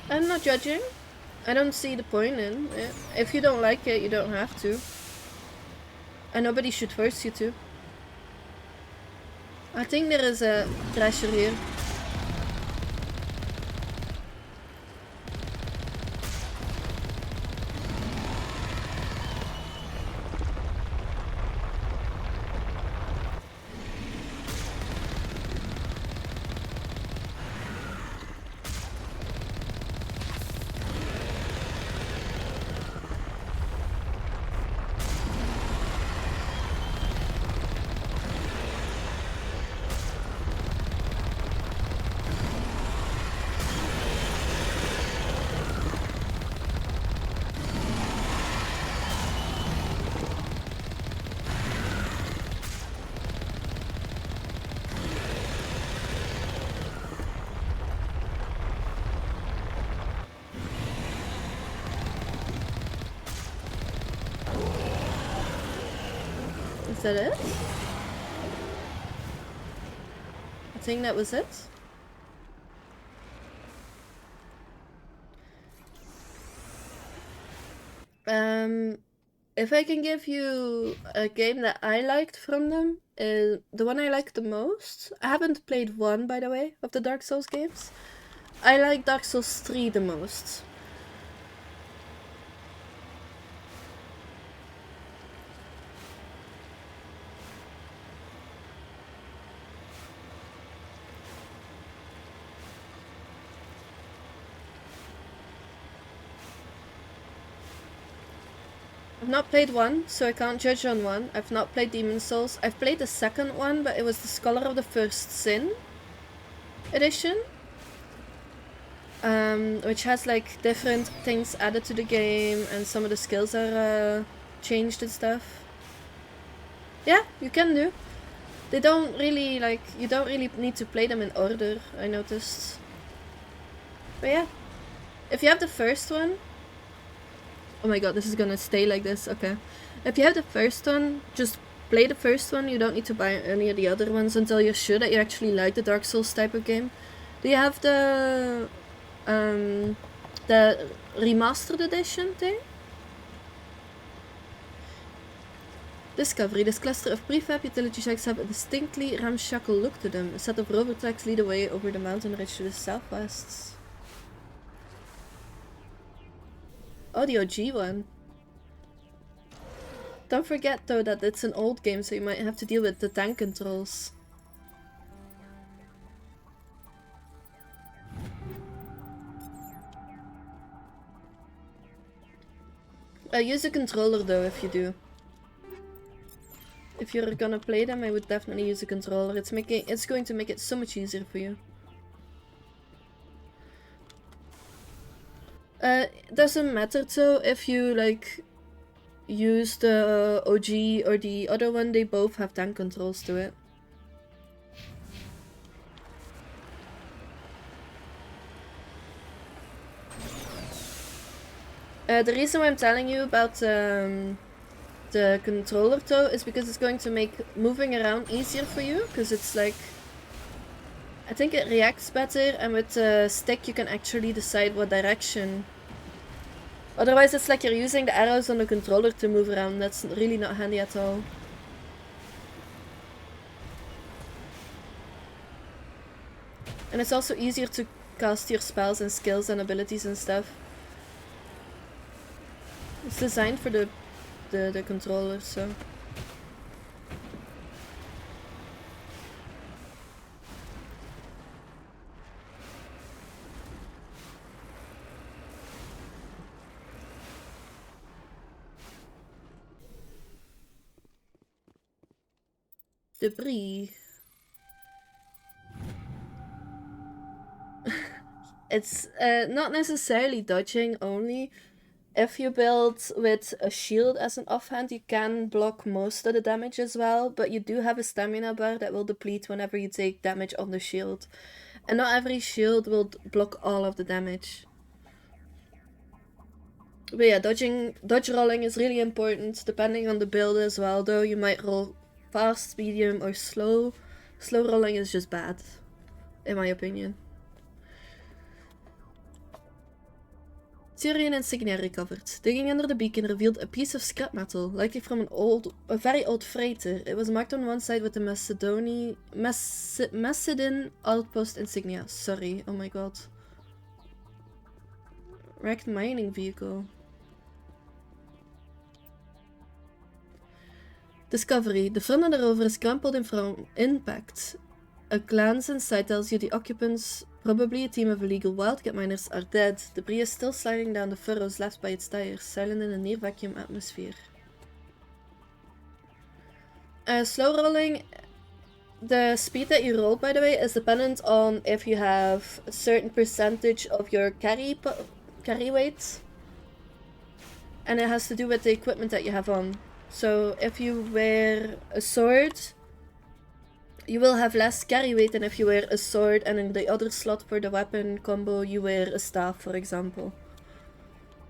I'm not judging. I don't see the point in it. If you don't like it, you don't have to. And nobody should force you to. I think there is a treasure here. Is that it? I think that was it. If I can give you a game that I liked from them, the one I liked the most, I haven't played one, by the way, of the Dark Souls games. I like Dark Souls 3 the most. I've not played 1, so I can't judge on 1. I've not played Demon's Souls. I've played the second one, but it was the Scholar of the First Sin edition. Which has like different things added to the game, and some of the skills are changed and stuff. Yeah, you can do. They don't really like, you don't really need to play them in order, I noticed. But yeah, if you have the first one, oh my god, this is gonna stay like this, okay. If you have the first one, just play the first one. You don't need to buy any of the other ones until you're sure that you actually like the Dark Souls type of game. Do you have the remastered edition thing? Discovery. This cluster of prefab utility shacks have a distinctly ramshackle look to them. A set of rover tracks lead away over the mountain ridge to the southwest. Oh, the OG one. Don't forget though that it's an old game, so you might have to deal with the tank controls. Use a controller though if you do. If you're gonna play them, I would definitely use a controller. It's going to make it so much easier for you. Doesn't matter though if you like use the OG or the other one, they both have tank controls to it. The reason why I'm telling you about the controller though is because it's going to make moving around easier for you, because it's like, I think it reacts better, and with the stick you can actually decide what direction. Otherwise it's like you're using the arrows on the controller to move around. That's really not handy at all. And it's also easier to cast your spells and skills and abilities and stuff. It's designed for the controller, so. Debris. It's not necessarily dodging only. If you build with a shield as an offhand, you can block most of the damage as well, but you do have a stamina bar that will deplete whenever you take damage on the shield. And not every shield will block all of the damage. But yeah, dodge rolling is really important, depending on the build as well, though. You might roll fast, medium, or slow. Slow rolling is just bad, in my opinion. Tyrian insignia recovered. Digging under the beacon revealed a piece of scrap metal, likely from a very old freighter. It was marked on one side with the Macedon outpost insignia. Sorry, oh my god. Wrecked mining vehicle. Discovery. The front of the rover is crumpled from impact. A glance inside tells you the occupants, probably a team of illegal wildcat miners, are dead. Debris is still sliding down the furrows left by its tires, silent in a near vacuum atmosphere. Slow rolling. The speed that you roll, by the way, is dependent on if you have a certain percentage of your carry weight. And it has to do with the equipment that you have on. So if you wear a sword, you will have less carry weight than if you wear a sword and in the other slot for the weapon combo you wear a staff, for example.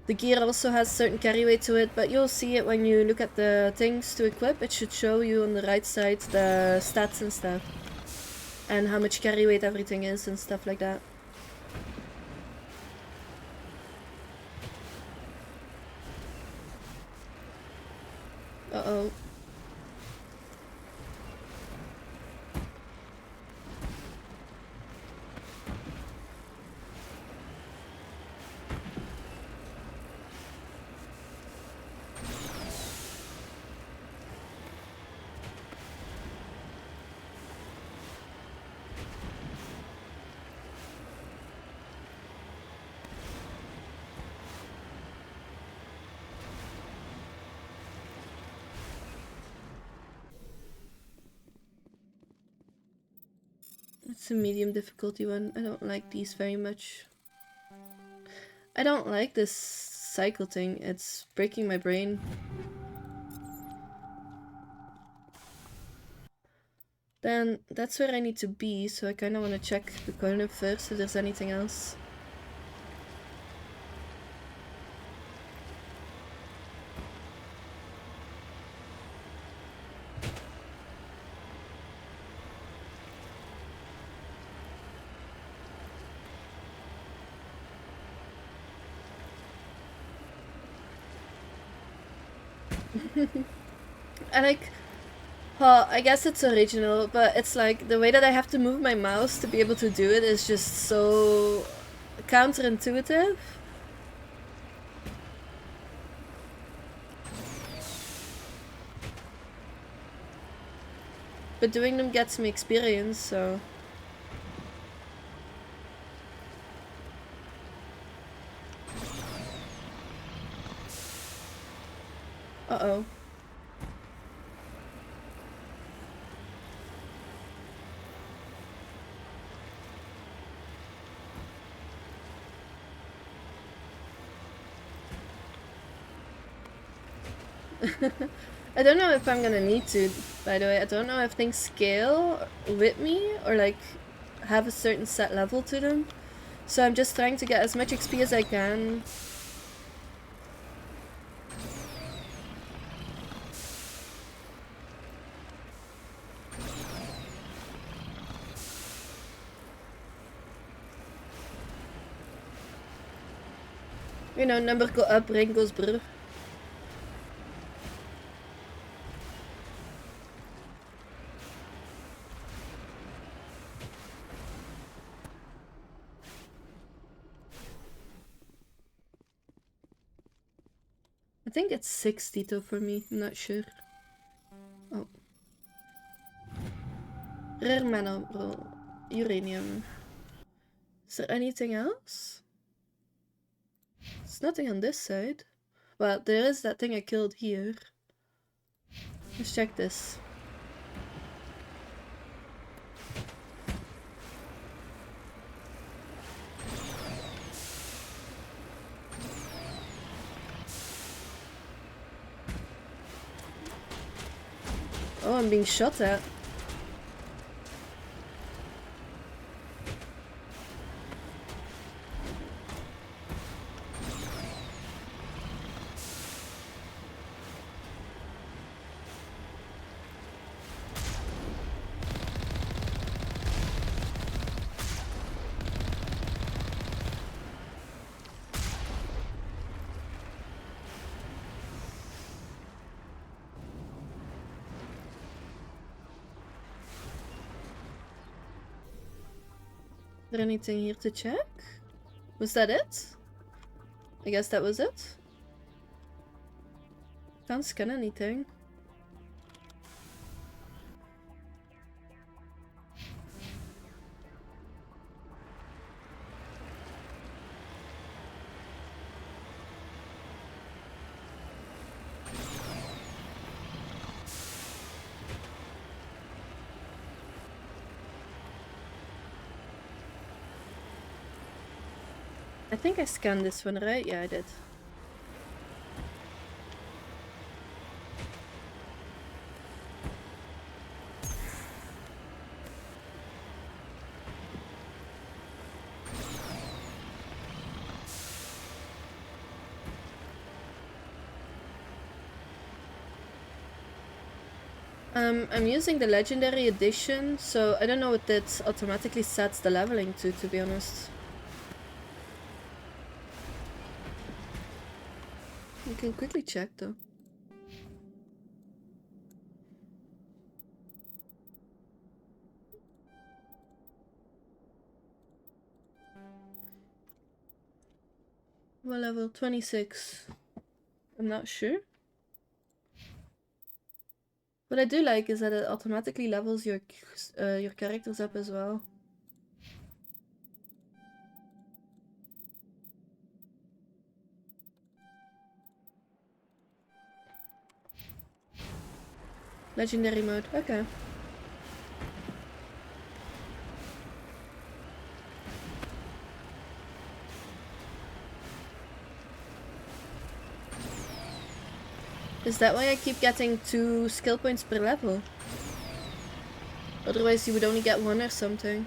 The gear also has certain carry weight to it, but you'll see it when you look at the things to equip. It should show you on the right side the stats and stuff. And how much carry weight everything is and stuff like that. Uh-oh. It's a medium difficulty one. I don't like these very much. I don't like this cycle thing. It's breaking my brain. Then that's where I need to be, so I kind of want to check the corner first if there's anything else. I like, well, I guess it's original, but it's like the way that I have to move my mouse to be able to do it is just so counterintuitive. But doing them gets me experience, so... Uh-oh. I don't know if I'm gonna need to, by the way. I don't know if things scale with me or like have a certain set level to them. So I'm just trying to get as much XP as I can. You know, number go up, rank goes brr. I think it's 60 though for me, I'm not sure. Oh. Rare mineral, uranium. Is there anything else? There's nothing on this side. Well, there is that thing I killed here. Let's check this. Oh, I'm being shot at. Is there anything here to check? Was that it? I guess that was it. Can't scan anything. I think I scanned this one, right? Yeah, I did. I'm using the legendary edition, so I don't know what that automatically sets the leveling to be honest. You can quickly check though. What level? 26. I'm not sure. What I do like is that it automatically levels your characters up as well. Legendary mode, okay. Is that why I keep getting 2 skill points per level? Otherwise you would only get 1 or something.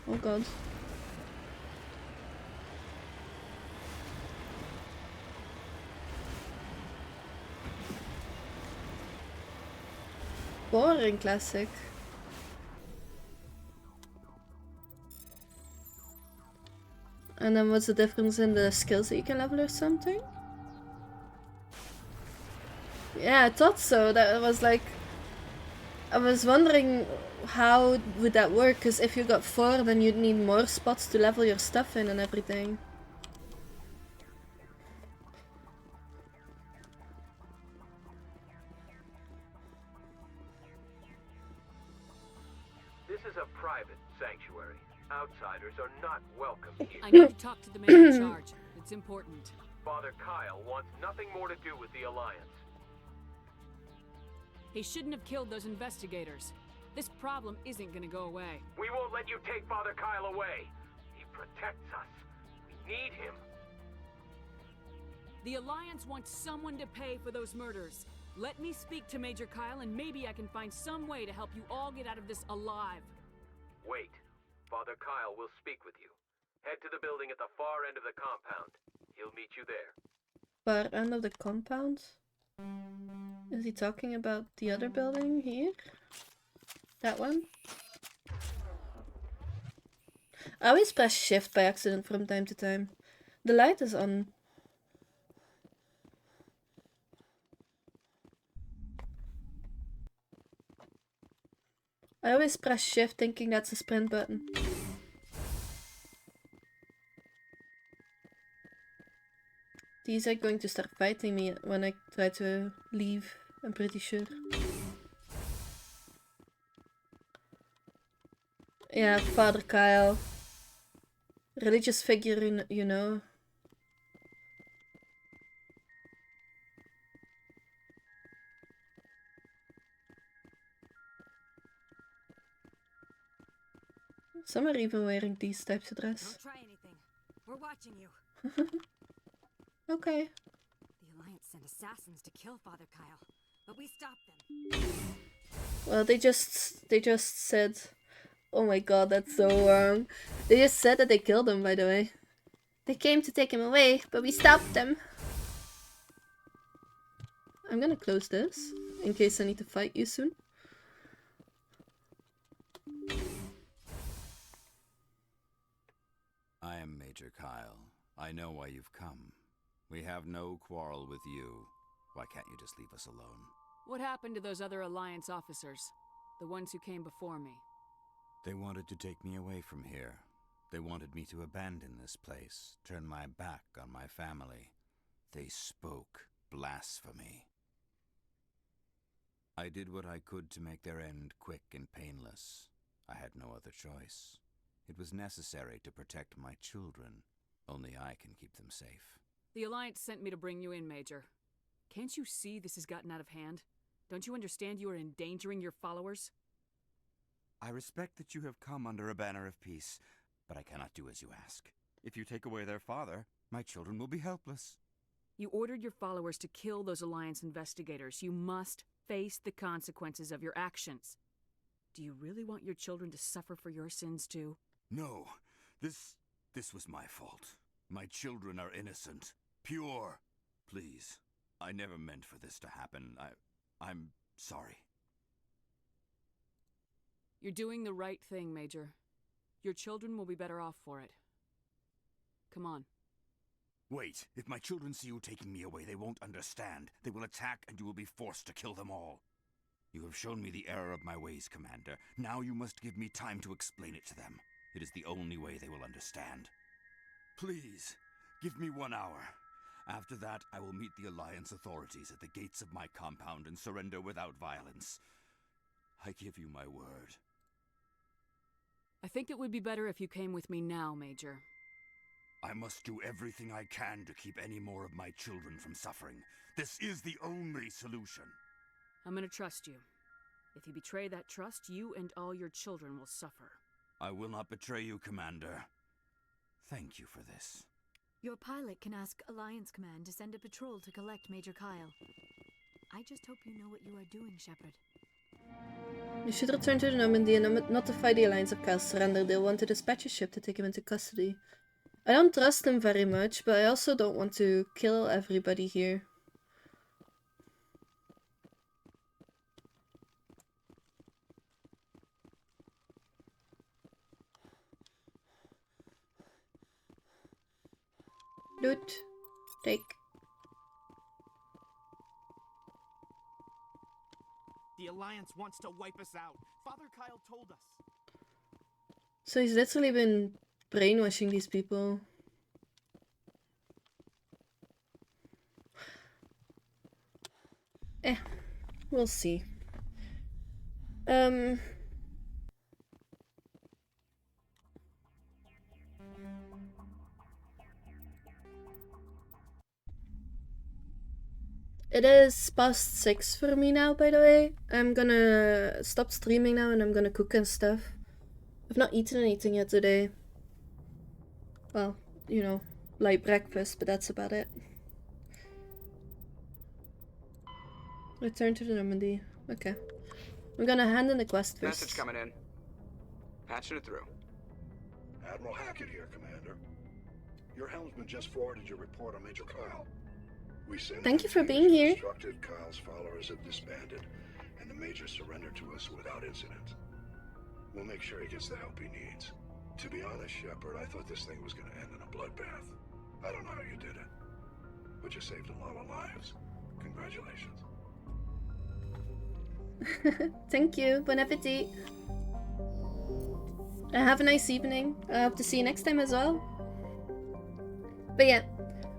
Oh god. Boring classic. And then what's the difference in the skills that you can level or something? Yeah, I thought so. That was like... I was wondering how would that work, because if you got 4 then you'd need more spots to level your stuff in and everything. This is a private sanctuary. Outsiders are not welcome here. I need to talk to the man in charge. It's important. Father Kyle wants nothing more to do with the Alliance. He shouldn't have killed those investigators. This problem isn't gonna go away. We won't let you take Father Kyle away. He protects us. We need him. The Alliance wants someone to pay for those murders. Let me speak to Major Kyle and maybe I can find some way to help you all get out of this alive. Wait. Father Kyle will speak with you. Head to the building at the far end of the compound. He'll meet you there. Far end of the compound? Is he talking about the other building here? That one? I always press shift by accident from time to time. The light is on. I always press shift thinking that's a sprint button. These are going to start fighting me when I try to leave, I'm pretty sure. Yeah, Father Kyle. Religious figure, you know. Some are even wearing these types of dress. Don't try anything. We're watching you. Okay. The Alliance sent assassins to kill Father Kyle, but we stopped them. Well, they just said, oh my god, that's so wrong. They just said that they killed him, by the way. They came to take him away, but we stopped them. I'm gonna close this, in case I need to fight you soon. I am Major Kyle. I know why you've come. We have no quarrel with you. Why can't you just leave us alone? What happened to those other Alliance officers? The ones who came before me? They wanted to take me away from here. They wanted me to abandon this place, turn my back on my family. They spoke blasphemy. I did what I could to make their end quick and painless. I had no other choice. It was necessary to protect my children. Only I can keep them safe. The Alliance sent me to bring you in, Major. Can't you see this has gotten out of hand? Don't you understand you are endangering your followers? I respect that you have come under a banner of peace, but I cannot do as you ask. If you take away their father, my children will be helpless. You ordered your followers to kill those Alliance investigators. You must face the consequences of your actions. Do you really want your children to suffer for your sins too? No, this was my fault. My children are innocent, pure. Please, I never meant for this to happen. I'm sorry. You're doing the right thing, Major. Your children will be better off for it. Come on. Wait, if my children see you taking me away, they won't understand. They will attack and you will be forced to kill them all. You have shown me the error of my ways, Commander. Now you must give me time to explain it to them. It is the only way they will understand. Please, give me 1 hour. After that, I will meet the Alliance authorities at the gates of my compound and surrender without violence. I give you my word. I think it would be better if you came with me now, Major. I must do everything I can to keep any more of my children from suffering. This is the only solution. I'm gonna trust you. If you betray that trust, you and all your children will suffer. I will not betray you, Commander. Thank you for this. Your pilot can ask Alliance Command to send a patrol to collect Major Kyle. I just hope you know what you are doing, Shepard. You should return to the Normandy and notify the Alliance of Kyle's surrender. They'll want to dispatch a ship to take him into custody. I don't trust him very much, but I also don't want to kill everybody here. Loot. Take. The Alliance wants to wipe us out. Father Kyle told us. So he's literally been brainwashing these people. We'll see. It is past 6 for me now, by the way. I'm gonna stop streaming now and I'm gonna cook and stuff. I've not eaten anything yet today. Well, you know, light breakfast, but that's about it. Return to the Normandy. Okay. I'm gonna hand in the quest first. Message coming in. Patching it through. Admiral Hackett here, Commander. Your helmsman just forwarded your report on Major Kyle. Thank you for being here. Instructed Kyle's followers have disbanded, and the Major surrendered to us without incident. We'll make sure he gets the help he needs. To be honest, Shepard, I thought this thing was going to end in a bloodbath. I don't know how you did it, but you saved a lot of lives. Congratulations. Thank you. Bon appetit. Have a nice evening. I hope to see you next time as well. But yeah,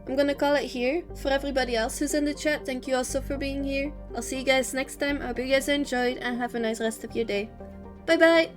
I'm gonna call it here. For everybody else who's in the chat, thank you also for being here. I'll see you guys next time. I hope you guys enjoyed and have a nice rest of your day. Bye bye!